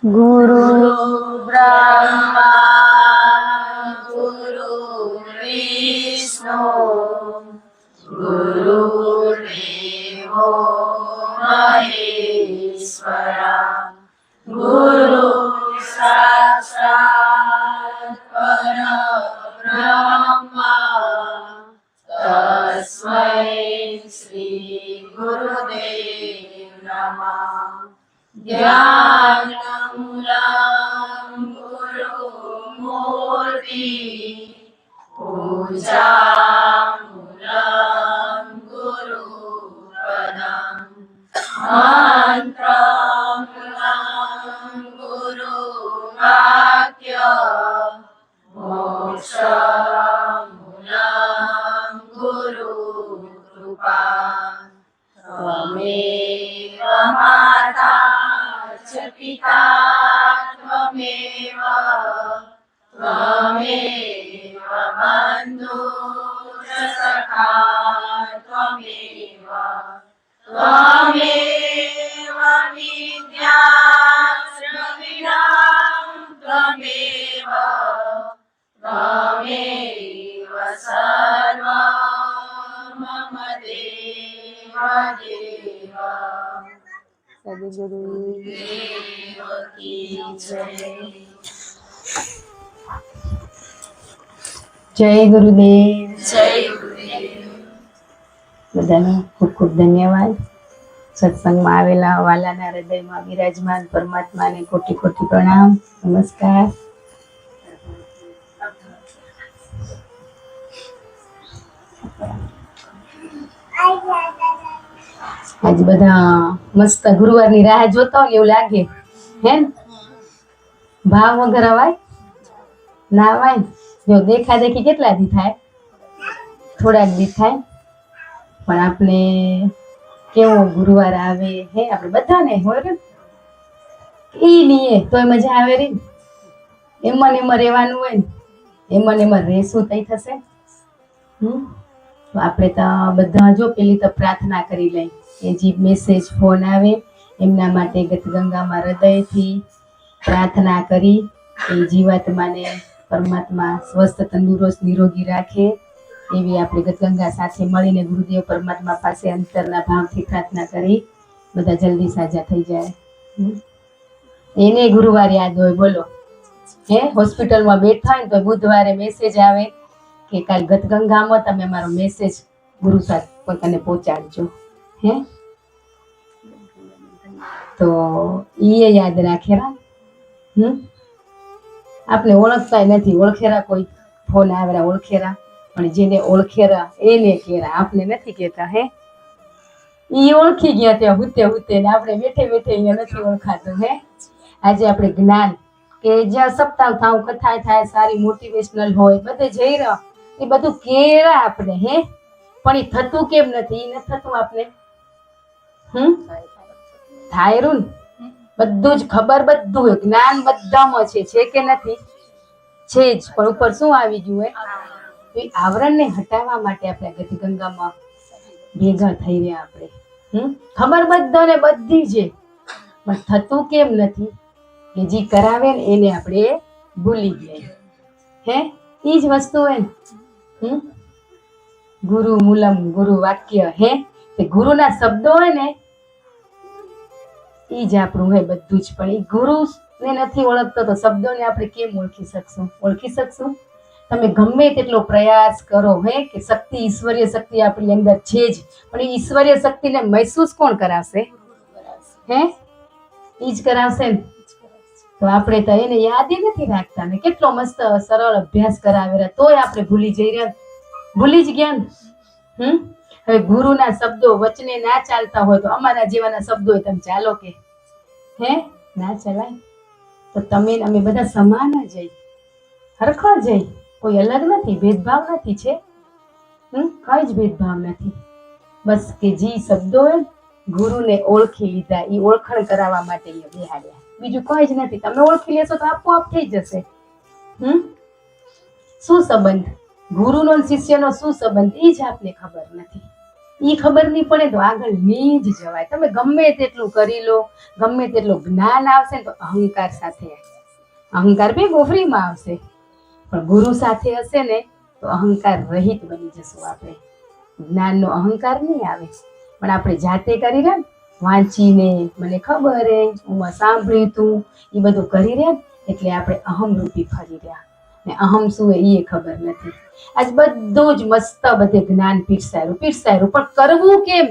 गुरु ब्रह्मा गुरु विष्णु गुरुदेवो महेश्वरा गुरु साक्षात् परब्रह्मा तस्मै श्री गुरुदेव नमः। ज्ञानमूलं गुरुमूर्ति पूजामूलं गुरुपदं मंत्रमूलं गुरुवाक्य मोक्षमूलं गुरुकृपा त्वमेव माता च पिता त्वमेव बन्धु च सखा त्वमेव विद्या द्रविणं त्वमेव सर्वं मम देव सद्गुरुदेव की जय। જય ગુરુદેવ. જય ગુરુદેવ. બધાને ખૂબ ખૂબ ધન્યવાદ. સત્સંગમાં આવેલા વાલાના હૃદયમાં બિરાજમાન પરમાત્માને કોટી કોટી પ્રણામ, નમસ્કાર. આજ બધા મસ્ત ગુરુવારની રાહ જોતા હોય એવું લાગે હે ને? ભાવ વગર અવાય ના અવાય. જો દેખા દેખી કેટલા દી થાય, થોડાક દી થાય, પણ આપણે કેવો ગુરુવાર આવે હે આપણે બધાને હોય ને ઈ નહીં તોય મજા આવે રે. એમાં ને એમાં રહેવાનું હોય ને, એમાં ને એમાં રહેશું તઈ થશે. તો આપણે તો બધા જો પેલી તો પ્રાર્થના કરી લઈ એ જે મેસેજ ફોન આવે એમના માટે ગતગંગામાં હૃદયથી પ્રાર્થના કરી એ જીવાત્માને પરમાત્મા સ્વસ્થ તંદુરસ્ત નિરોગી રાખે એવી આપણે ગતગંગા સાથે મળીને ગુરુદેવ પરમાત્મા પાસે અંતરના ભાવથી પ્રાર્થના કરી બધા જલ્દી સાજા થઈ જાય. એને ગુરુવાર યાદ હોય બોલો હે? હોસ્પિટલમાં બેઠા હોય ને તો બુધવારે મેસેજ આવે કે કાલ ગતગંગામાં તમે મારો મેસેજ ગુરુ સાથે પોતાને પહોંચાડજો હે. તો ઈ યાદ રાખેલા. આપણે ઓળખતા નથી, ઓળખેરા કોઈ ફોન આવેલા ઓળખેરા, પણ જેને ઓળખેરા એને કેરા, આપણે નથી કેતા હે. ઈ ઓળખી ગયા ત્યાં હુતે હુતે ને આપણે બેઠે બેઠે અહીંયા નથી ઓળખાતું હે. આજે આપણે જ્ઞાન કે જ્યાં સપ્તાહ થાવ કથા થાય સારી મોટિવેશનલ હોય બધે જઈ રહ્યા એ બધું કેરા આપણે હે, પણ એ થતું કેમ નથી? એ નથી થતું આપણે થાય રૂ બધું જ ખબર, બધું જ્ઞાન બધામાં છે કે નથી? છે જ, પણ ઉપર શું આવી ગયું હે? તો એ આવરણને હટાવવા માટે આપણે ગતગંગામાં ભેગા થઈ રહ્યા. આપણે ખબર બધાને બધી છે, પણ થતું કેમ નથી? કે જે કરાવે ને એને આપણે ભૂલી ગયા હે. એ જ વસ્તુ હે ને. ગુરુ મૂલમ ગુરુ વાક્ય હે, તે ગુરુના શબ્દો હોય ને ઈ જ આપણું હે બધું જ. પણ એ ગુરુ ને નથી ઓળખતો તો શબ્દોને આપણે કેમ ઓળખી શકશું? ઓળખી શકશું? તમે ગમે તેટલો પ્રયાસ કરો હે કે શક્તિ, ઈશ્વરીય શક્તિ આપણી અંદર છે જ, પણ એ ઈશ્વરીય શક્તિને મહેસૂસ કોણ કરાવશે હે? ઈ જ કરાવશે ને. તો આપણે તો એને યાદ નથી રાખતા ને. કેટલો મસ્ત સરળ અભ્યાસ કરાવેલા તોય આપણે ભૂલી જઈ રહ્યા, ભૂલી જ ગયા ને. હવે ગુરુના શબ્દો વચને ના ચાલતા હોય તો અમારા જેવાના શબ્દો તમે ચાલો કે હે? ના ચલાય. તો તમે અમે બધા સમાન જ જઈ, હરખા જઈ, કોઈ અલગ નથી, ભેદભાવ નથી છે. કઈ જ ભેદભાવ નથી. બસ કે જે શબ્દો હોય ગુરુને ઓળખી લીધા, એ ઓળખણ કરાવવા માટે બેહાડ્યા, બીજું કઈ જ નથી. તમે ઓળખી લેશો તો આપોઆપ થઈ જશે. શું સંબંધ ગુરુનો શિષ્યનો? શું સંબંધ? એ જ આપને ખબર નથી. ઈ ખબર નહીં પડે તો આગળ નહીં જ જવાય. તમે ગમે તેટલું કરી લો, ગમે તેટલું જ્ઞાન આવશે ને તો અહંકાર સાથે, અહંકાર બી ગોફરીમાં આવશે, પણ ગુરુ સાથે હશે ને તો અહંકાર રહિત બની જશું આપણે. જ્ઞાનનો અહંકાર નહીં આવે, પણ આપણે જાતે કરી રહ્યા ને, વાંચીને મને ખબર હે, હું સાંભળ્યું તું, એ બધું કરી રહ્યા એટલે આપણે અહમરૂપી ફરી રહ્યા, ને અહમ શું હે એ ખબર નથી. આજ બધું જ મસ્ત બધે જ્ઞાન પીરસાયું, પણ કરવું કેમ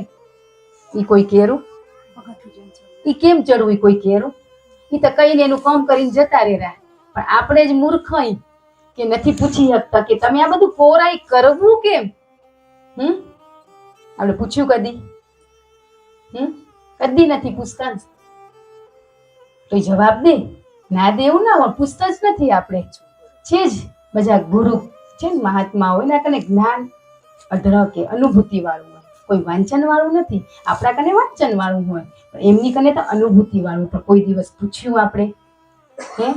એ કોઈ કેરું, એ કેમ ચડવું એ કોઈ કેરું, એ તો કઈને એનું કામ કરીને જતા રહ્યા, પણ આપણે જ મૂર્ખ કે નથી પૂછી શકતા કે તમે આ બધું કોરાઈ કરવું કેમ. આપણે પૂછ્યું કદી? કદી નથી પૂછતા. તો જવાબ દે, ના દે એવું ના હોય, પૂછતા જ નથી આપણે. છે જ બધા ગુરુ છે ને મહાત્મા હોય ને કને જ્ઞાન અઢળકે અનુભૂતિ વાળું હોય, કોઈ વાંચન વાળું નથી. આપણા કને વાંચન વાળું હોય, પણ એમની કને તો અનુભૂતિ વાળું. પણ કોઈ દિવસ પૂછ્યું આપણે? હે,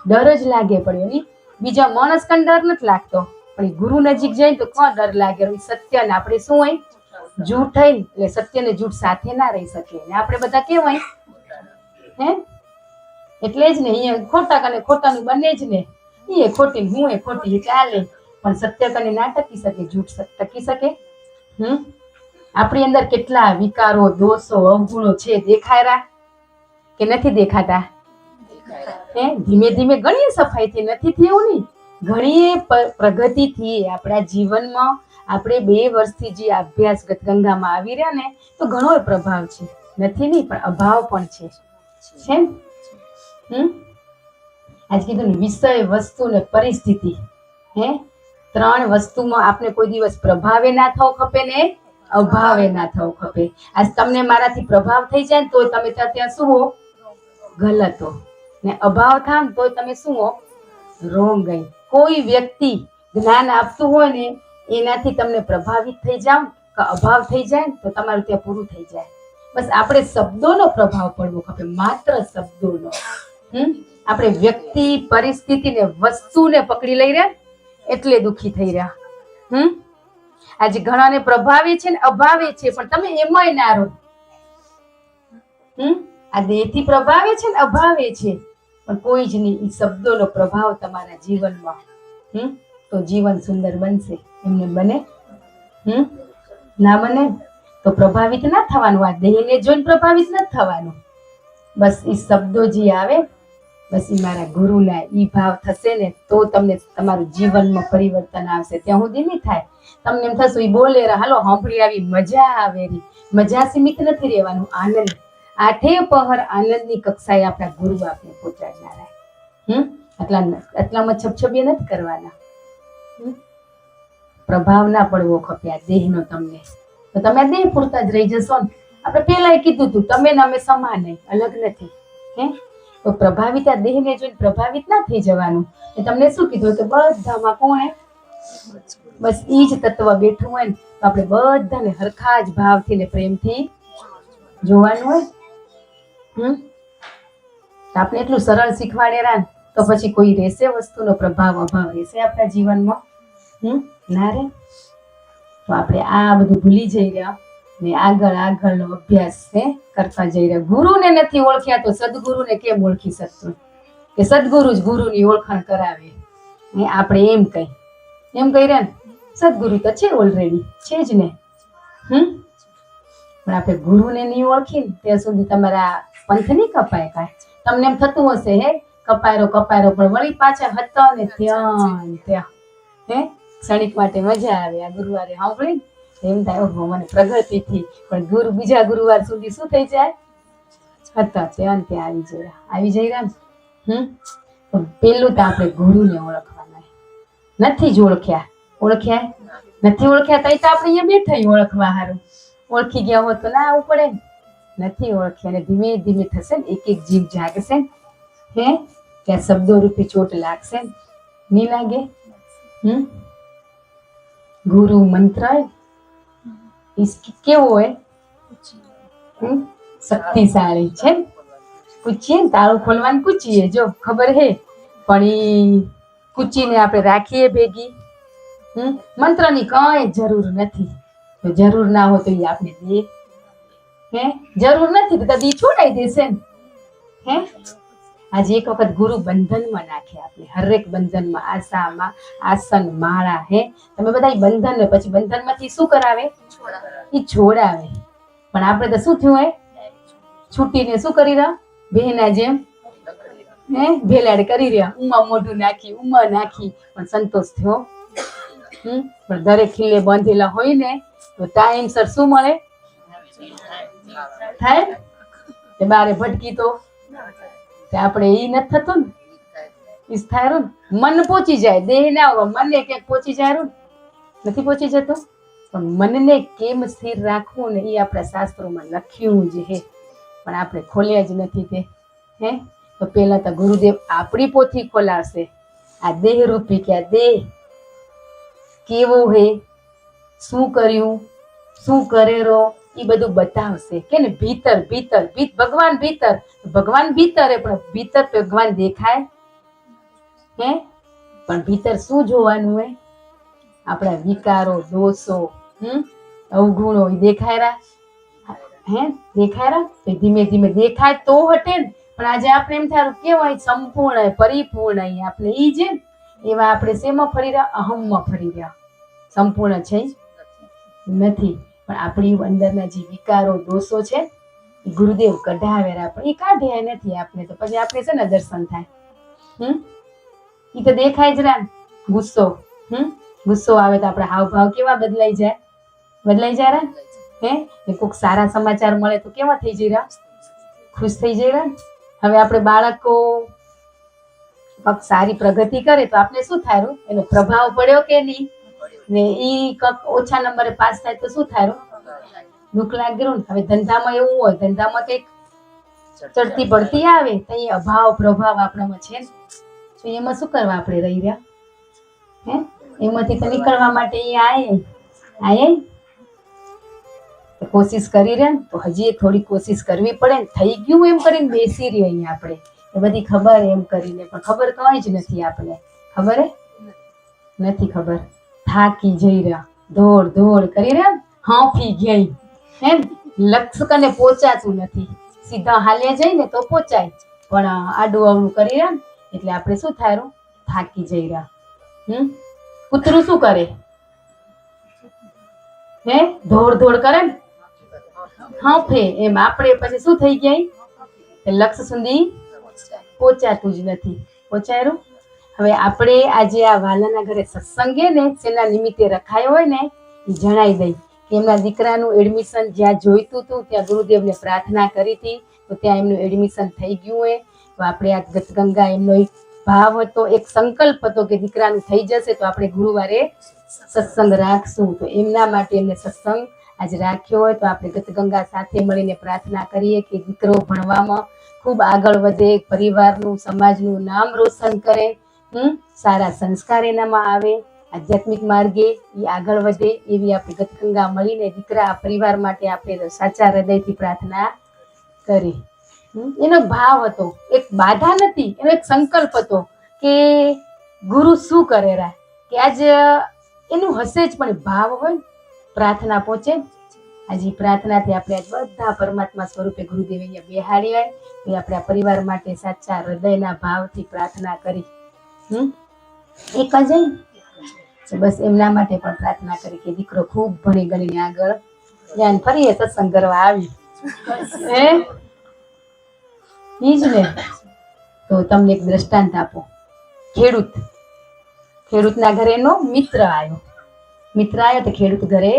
ડર જ લાગે પડ્યો. બીજા માણસ કને ડર નથી લાગતો, પણ ગુરુ નજીક જાય તો કોણ ડર લાગે? સત્ય ને આપણે શું હોય, જૂઠ હોય એટલે સત્ય ને જૂઠ સાથે ના રહી શકીએ, ને આપણે બધા કેમ હોય હે, એટલે જ ને અહીંયા ખોટા કને ખોટાનું બને જ ને, એ ખોટી હું એ ખોટી ચાલે, પણ સત્ય કને ના ટકી શકે, જૂઠ ટકી શકે? આપણી અંદર કેટલા વિકારો, દોષો, અવગુણો છે, દેખાયરા કે નથી દેખાતા? હે, ધીમે ધીમે ઘણી સફાઈથી નથી થયું નહીં, ઘણી પ્રગતિથી આપણા જીવનમાં આપણે 2 વર્ષથી જે અભ્યાસગત ગંગામાં આવી રહ્યા ને તો ઘણો પ્રભાવ છે, નથી નહીં પણ અભાવ પણ છે ને. આજ કીધું ને, વિષય, વસ્તુ ને પરિસ્થિતિ, હે 3 વસ્તુમાં આપણે કોઈ દિવસ પ્રભાવે ના થવું ખપે ને અભાવે ના થવું ખપે. આજ તમને મારાથી પ્રભાવ થઈ જાય ને તોય તમે ત્યાં શું હો, ગલત હો, ને અભાવ થાય ને તોય તમે શું હો, રોંગ ગઈ. કોઈ વ્યક્તિ જ્ઞાન આપતું હોય ને એનાથી તમને પ્રભાવિત થઈ જાવ કે અભાવ થઈ જાય ને તો તમારું ત્યાં પૂરું થઈ જાય. બસ આપણે શબ્દોનો પ્રભાવ પડવો ખપે, માત્ર શબ્દોનો. આપણે વ્યક્તિ, પરિસ્થિતિ ને વસ્તુને પકડી લઈ રહ્યા એટલે દુઃખી થઈ રહ્યા. આજે ઘણાને પ્રભાવે છે ને અભાવે છે, પણ તમે એમાંય ના રહો. આ દેહથી પ્રભાવે છે ને અભાવે છે, પણ કોઈ જ નહીં. એ શબ્દોનો પ્રભાવ તમારા જીવનમાં, તો જીવન સુંદર બનશે. એમને બને? ના બને તો પ્રભાવિત ના થવાનું. આ દેહને જોઈને પ્રભાવિત નથી થવાનું. બસ એ શબ્દો જે આવે, બસ એ મારા ગુરુના ઈ ભાવ થશે ને તો તમને તમારું જીવનમાં પરિવર્તન આવશે. ત્યાં સુધી નહીં થાય. તમને એમ થશે એ બોલે હાલો સાંભળી આવી, મજા આવે. મજા સીમિત નથી રહેવાનું, આનંદ, 8 પહર આનંદની કક્ષાએ આપણા ગુરુ આપને પહોંચાડનારા. એટલામાં છપછબીએ નથી કરવાના. પ્રભાવ ના પડવો ખપે આ દેહનો તમને, તો તમે આ દેહ પૂરતા જ રહી જશો ને. આપણે પહેલા કીધું તું, તમે ને અમે સમાન, અલગ નથી. હે, તો પ્રભાવિત આ દેહને જોઈને પ્રભાવિત ના થઈ જવાનું. તમને શું કીધું કે બધામાં કોણ? બસ ઈ જ તત્વ બેઠું હોય ને તો આપણે બધાને હરખા જ ભાવથી ને પ્રેમથી જોવાનું હોય. આપણે એટલું સરળ શીખવાડેલા ને તો પછી કોઈ રહેશે વસ્તુનો પ્રભાવ અભાવ રહેશે આપણા જીવનમાં? ના રે. તો આપણે આ બધું ભૂલી જઈ રહ્યા ને આગળનો અભ્યાસ કરતા જઈ રહ્યા. ગુરુને નથી ઓળખ્યા તો સદગુરુને કેમ ઓળખી શકશું? કે સદગુરુ જ ગુરુની ઓળખાણ કરાવે. ને આપણે એમ કહી રહ્યા ને સદગુરુ તો છે, ઓલરેડી છે જ ને. પણ આપણે ગુરુને નહીં ઓળખીને ત્યાં સુધી તમારા પંથ નહીં કપાય. કાંઈ તમને એમ થતું હશે હે કપાયરો, પણ વળી પાછા હતા ને ત્યાં હે ક્ષણિક માટે મજા આવે. આ ગુરુવારે સાંભળી એમ થાય ઓહો મને પ્રગતિ થી, પણ બીજા ગુરુવાર સુધી શું થઈ જાય? હતા ત્યાં આવી જઈ રહ્યા. પેલું તો આપણે ગુરુને ઓળખવાના. નથી જ ઓળખ્યા નથી ઓળખ્યા તો આપણે અહીંયા બેઠા ઓળખવા હારું. ઓળખી ગયા હોત તો ના આવવું પડે ને. નથી ઓળખ્યા ને ધીમે ધીમે થશે ને, એક જીવ જાગશે હે ત્યાં શબ્દો રૂપી ચોટ લાગશે, નહીં લાગે? ગુરુ મંત્ર કેવો હોય? શક્તિશાળી છે. પૂછીએ ને તાળું ખોલવાનું પૂછીએ, જો ખબર હે, પણ ઈ કૂચીને આપણે રાખીએ ભેગી. મંત્રની કઈ જરૂર નથી. તો જરૂર ના હોય તો એ આપણે દે હે જરૂર નથી તો દી છોડાઈ દેશે ને હે આજે એક વખત ગુરુ બંધનમાં નાખે આપણે હરેક બંધનમાં આશામાં આસન માળા હે તમે બધા ઈ બંધન ને પછી બંધનમાંથી શું કરાવે એ છોડાવે પણ આપણે તો શું થયું હે છૂટીને શું કરી રહ્યા બેના જેમ હે ભેલાડ કરી રહ્યા ઉમા મોઢું નાખી ઉમા નાખી પણ સંતોષ થયો પણ દરેક ખીલે બાંધેલા હોય ને તો ટાઈમસર શું મળે થાય તે બારે ભટકી તો આપણે ઈ નથી થતું ને ઈ થાય ને મન પહોંચી જાય દેહ ના હોય મને ક્યાંક પહોંચી જાય નથી પહોંચી જતું પણ મનને કેમ સ્થિર રાખવું ને એ આપણા શાસ્ત્રોમાં લખ્યું જ હે પણ આપણે ખોલ્યા જ નથી તે હે તો પેલા તો ગુરુદેવ આપણી પોથી ખોલાવશે આ દેહ રૂપી કે આ દેહ કેવો હે શું કર્યું શું કરેલો એ બધું બતાવશે કે ને ભીતર ભગવાન ભીતર હે પણ ભીતર ભગવાન દેખાય હે પણ ભીતર શું જોવાનું હે આપણા વિકારો દોષો અવગુણો એ દેખાયરા હે દેખાયરા તો ધીમે ધીમે દેખાય તો હટે ને પણ આજે આપણે એમ થાય કેવાય સંપૂર્ણ પરિપૂર્ણ આપણે ઈ છે એવા આપણે શેમાં ફરી રહ્યા અહમમાં ફરી રહ્યા સંપૂર્ણ છે નથી પણ આપણી અંદરના જે વિકારો દોષો છે ગુરુદેવ કઢાવેરા પણ એ કાઢ્યા નથી આપણે તો પછી આપણે છે ને દર્શન થાય એ તો દેખાય જ રા ગુસ્સો આવે તો આપણા હાવભાવ કેવા બદલાઈ જાય હે કોઈક સારા સમાચાર મળે તો કેવા થઈ જઈ રહ્યા ખુશ થઈ જઈ રહ્યા હવે આપણે બાળકો સારી પ્રગતિ કરે તો આપણે શું થાય એનો પ્રભાવ પડ્યો કે નહીં ને ઈ ઓછા નંબરે પાસ થાય તો શું થાય દુઃખ લાગ્યું હવે ધંધામાં એવું હોય ધંધામાં કઈક ચડતી પડતી આવે તો એ અભાવ પ્રભાવ આપણામાં છે તો એમાં શું કરવા આપણે રહી રહ્યા હે એમાંથી તો નીકળવા માટે આયે કોશિશ કરી રહ્યા ને તો હજી થોડી કોશિશ કરવી પડે ને થઈ ગયું એમ કરીને બેસી રહી અહીંયા આપણે એ બધી ખબર એમ કરીને પણ ખબર કઈ જ નથી આપણે ખબર હે નથી ખબર થાકી જઈ રહ્યા દોડ કરી રહ્યા હાંફી ગઈ હે લક્ષ્ય કને પહોંચાતું નથી સીધા હાલ્યા જાય ને તો પહોંચાય પણ આડું અવળું કરી રહ્યા એટલે આપણે શું થાય થાકી જઈ રહ્યા કૂતરું શું કરે હે દોડ કરે ને હાંફે એમ આપણે પછી શું થઈ ગયા લક્ષ્ય સુધી પહોંચાતું જ નથી પહોંચાયું હવે આપણે આજે આ વાલાના ઘરે સત્સંગે ને જેના નિમિત્તે રખાયો હોય ને એ જણાવી દઈ કે એમના દીકરાનું એડમિશન જ્યાં જોઈતું હતું ત્યાં ગુરુદેવને પ્રાર્થના કરી હતી તો ત્યાં એમનું એડમિશન થઈ ગયું હોય તો આપણે આ ગતગંગા એમનો એક ભાવ હતો એક સંકલ્પ હતો કે દીકરાનું થઈ જશે તો આપણે ગુરુવારે સત્સંગ રાખશું તો એમના માટે એમને સત્સંગ આજે રાખ્યો હોય તો આપણે ગતગંગા સાથે મળીને પ્રાર્થના કરીએ કે દીકરો ભણવામાં ખૂબ આગળ વધે પરિવારનું સમાજનું નામ રોશન કરે સારા સંસ્કાર એનામાં આવે આધ્યાત્મિક માર્ગે એ આગળ વધે એવી આપણે ગતગંગા મળીને દીકરા પરિવાર માટે આપણે સાચા હૃદયથી પ્રાર્થના કરી એનો ભાવ હતો એક બાધા નથી એનો એક સંકલ્પ હતો કે ગુરુ શું કરેરા કે આજ એનું હશે જ પણ ભાવ હોય પ્રાર્થના પહોંચે આજે પ્રાર્થનાથી આપણે આજ બધા પરમાત્મા સ્વરૂપે ગુરુદેવ અહીંયા બેહાડી હોય એ આપણે આ પરિવાર માટે સાચા હૃદયના ભાવથી પ્રાર્થના કરી એક જ બસ એમના માટે પણ પ્રાર્થના કરી કે દીકરો ખૂબ ભણી ગણીને આગળ જ્ઞાન ફરીએ સત્સંગ કરવા આવી હે ઈ જ ને તો તમને એક દ્રષ્ટાંત આપો ખેડૂતના ઘરે એનો મિત્ર આવ્યો તો ખેડૂત ઘરે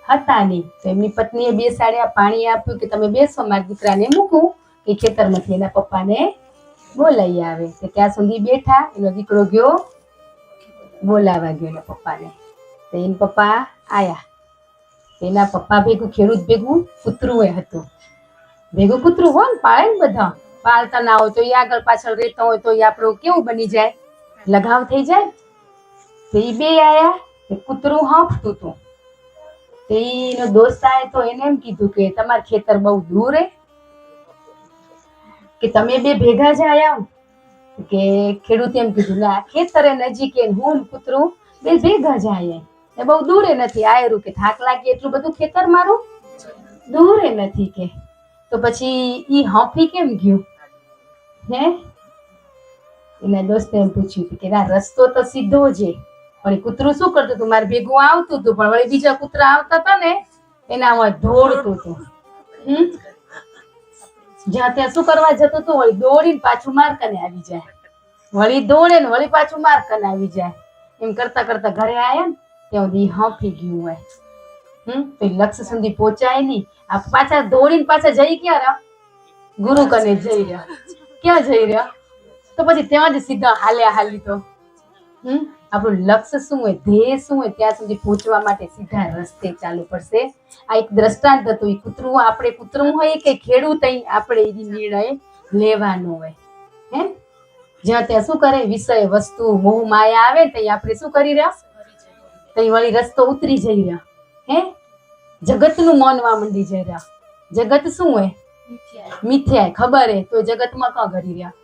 હતા નહીં તો એમની પત્નીએ બેસાડ્યા પાણી આપ્યું કે તમે બેસો મારા દીકરાને મૂકું એ ખેતરમાંથી એના પપ્પાને બોલાવી આવે તો ત્યાં સુધી બેઠા એનો દીકરો ગયો બોલાવા ગયો એના પપ્પાને તો એના પપ્પા આયા એના પપ્પા ભેગું ખેડૂત ભેગું કૂતરું હતું ભેગું કૂતરું હોય ને પાળે ને બધા પાળતા ના હોય તો એ આગળ પાછળ રહેતા હોય તો એ આપણું કેવું બની જાય લગાવ થઈ જાય તો એ બે આયા કૂતરું હાંફતું હતું તો એનો દોસ્ત આવે તો એને એમ કીધું કે તમારું ખેતર બહુ દૂર હે કે તમે બે ભેગા જ આયા કે ખેડૂતે એમ કીધું ના ખેતરે નજીક હું કૂતરું બે ભેગા જ આયા એ બહુ દૂરે નથી આયરું કે થાક લાગે એટલું બધું ખેતર મારું દૂરે નથી કે તો પછી ઈ હાંફી કેમ ગયું હે એના દોસ્તે એમ પૂછ્યું કે ના રસ્તો તો સીધો છે પણ કૂતરું શું કરતું હતું મારે ભેગું આવતું હતું પણ વળી બીજા કૂતરા આવતા હતા ને એનામાં દોડતું હતું જ્યાં ત્યાં શું કરવા જતું હતું વળી દોડીને પાછું મારકાને આવી જાય વળી દોડે ને વળી પાછું મારકાને આવી જાય એમ કરતા કરતા ઘરે આયા ને ત્યાં સુધી હાંફી ગયું હોય તો લક્ષ્ય સુધી પહોંચાય નહીં આ પાછા દોડીને પાછા જઈ ક્યાં રહ્યા ગુરુ કને જઈ રહ્યા ક્યાં જઈ રહ્યા તો પછી ત્યાં જ સીધા હાલ્યા હાલી તો આપણું લક્ષ્ય શું હોય ધ્યેય શું હોય ત્યાં સુધી પહોંચવા માટે સીધા રસ્તે ચાલુ પડશે આ એક દ્રષ્ટાંત હતું એ કૂતરું આપણે કૂતરું હોય કે ખેડૂત આપણે એ નિર્ણય લેવાનો હોય હે જ્યાં ત્યાં શું કરે વિષય વસ્તુ મોહ માયા આવે તો આપણે શું કરી રહ્યા તઈ વળી રસ્તો ઉતરી જઈ રહ્યા હે જગતનું માનવા માંડી જઈ રહ્યા જગત શું હોય મિથ્યા ખબર હે તો જગતમાં કાં કરી રહ્યા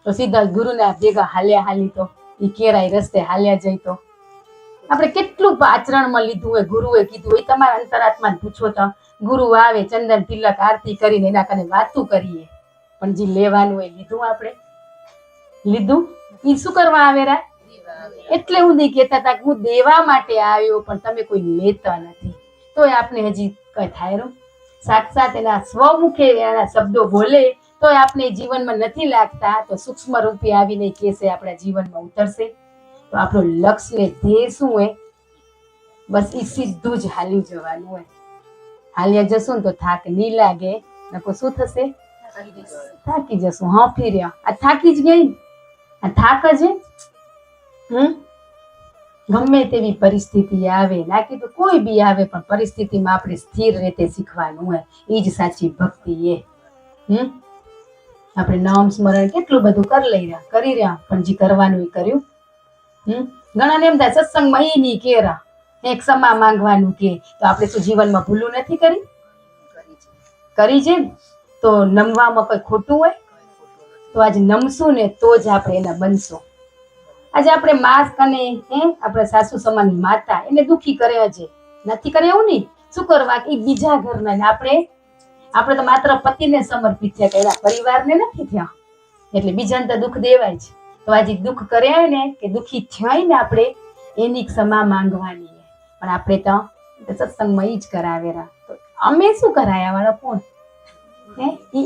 તો સીધા ગુરુના ભેગા હાલ્યા હાલી તો ઈ કેરાય રસ્તે હાલ્યા જઈ તો આપણે કેટલું આચરણમાં લીધું હોય ગુરુએ કીધું હોય તમારા અંતરાત્માને પૂછો તો ગુરુ આવે ચંદન તિલક આરતી કરીને એના કને વાતું કરીએ પણ જે લેવાનું હોય લીધું આપણે લીધું ઈ શું કરવા આવેરા એટલે હું નહીં કહેતા હતા કે હું દેવા માટે આવ્યો પણ તમે કોઈ લેતા નથી તોય આપણે હજી કઈ થાય સાક્ષાત એના સ્વમુખે એના શબ્દો બોલે તો આપણે જીવનમાં નથી લાગતા તો સૂક્ષ્મ રૂપે આવીને કેસે આપણા જીવનમાં ઉતરશે તો આપણું લક્ષ્ય ને ધ્યેય શું હોય બસ એ સીધું જ હાલ્યું જવાનું હોય હાલ્યા જશું ને તો થાક નહીં લાગે નકો શું થશે થાકી જશું હાંફી રહ્યા આ થાકી જ ગઈ આ થાક જ ગમે તેવી પરિસ્થિતિ આવે ના કે તો કોઈ બી આવે પણ પરિસ્થિતિમાં આપણે સ્થિર રીતે શીખવાનું હોય એ જ સાચી ભક્તિ એ આપણે નામ સ્મરણ કેટલું બધું કરી રહ્યા પણ જે કરવાનું એ કર્યું ઘણાને એમ થાય સત્સંગમાં એ નહીં કેરા એક ક્ષમા માંગવાનું કે તો આપણે શું જીવનમાં ભૂલું નથી કરી છે તો નમવામાં કોઈ ખોટું હોય તો આજે નમશું ને તો જ આપણે એના બનશું આજે આપણે માસ અને આપણે સાસુ સમાન માતા એને દુખી કરે છે નથી કરે એવું નહીં શું કરવા કે બીજા ઘરના આપણે તો માત્ર પતિને સમર્પિત થયા કે એના પરિવારને નથી થયા એટલે બીજાને તો દુઃખ દેવાય છે તો આજે દુઃખ કર્યા ને કે દુઃખી થયા ને આપણે એની ક્ષમા માંગવાની પણ આપણે તો સત્સંગમાં ઈ જ કરાવેરા તો અમે શું કરાયા વાળા કોણ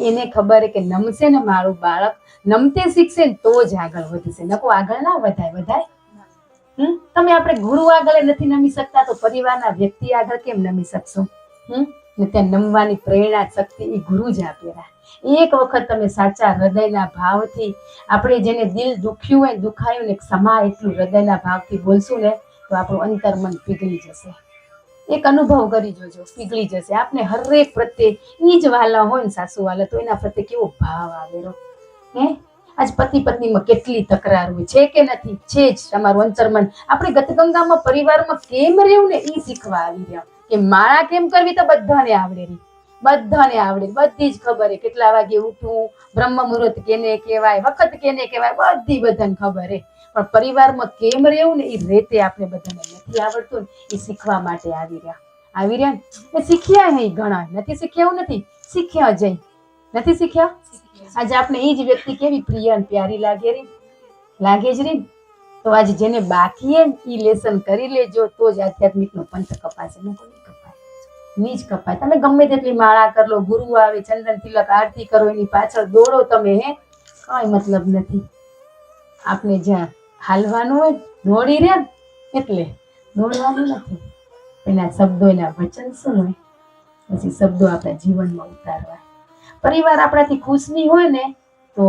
એને ખબર કે નમશે ને મારું બાળક નમતે શીખશે ને તો જ આગળ વધશે નકો આગળ ના વધાય તમે આપણે ગુરુ આગળ નથી નમી શકતા તો પરિવારના વ્યક્તિ આગળ કેમ નમી શકશો ને ત્યાં નમવાની પ્રેરણા શક્તિ એ ગુરુ જ આપેલા એક વખત તમે સાચા હૃદયના ભાવથી આપણે જેને દિલ દુખ્યું હોય દુખાયું ને ક્ષમા એટલું હૃદયના ભાવથી બોલશું ને તો આપણું અંતર મન પીગળી જશે એક અનુભવ કરી જોજો પીગળી જશે આપને હરેક પ્રત્યે ઈ જ વાલા હોય ને સાસુ વાલા તો એના પ્રત્યે કેવો ભાવ આવેલો આજ પતિ પત્નીમાં કેટલી તકરાર હોય છે કે નથી છે જ તમારું અંતરમન આપણે ગતગંગામાં પરિવારમાં કેમ રહેવું ને એ શીખવા આવી રહ્યા કે માળા કેમ કરવી તો બધાને આવડે બધી જ ખબર હે કેટલા વાગે ઉઠવું બ્રહ્મ મુહૂર્ત કેને કહેવાય વખત કેને કહેવાય બધાને ખબર હે પણ પરિવારમાં કેમ રહેવું ને એ રીતે આપણે બધાને નથી આવડતું ને એ શીખવા માટે આવી રહ્યા ને શીખ્યા નહીં ઘણા નથી શીખ્યા એવું નથી શીખ્યા જઈ નથી શીખ્યા આજે આપણે એ જ વ્યક્તિ કેવી પ્રિય અને પ્યારી લાગે જ રે તો આજે જેને બાકી હે એ લેસન કરી લેજો તો જ આધ્યાત્મિકનો પંથ કપાશે નહીં જ કપાય તમે ગમે તેટલી માળા કરી લો ગુરુ આવે ચંદન તિલક આરતી કરો એની પાછળ દોડો તમે કઈ મતલબ નથી આપણે જ્યાં હાલવાનું હોય દોડી રહ્યા એટલે દોડવાનું નથી એના શબ્દો એના વચન શું હોય પછી શબ્દો આપણા જીવનમાં ઉતારવા પરિવાર આપણાથી ખુશ નહીં હોય ને તો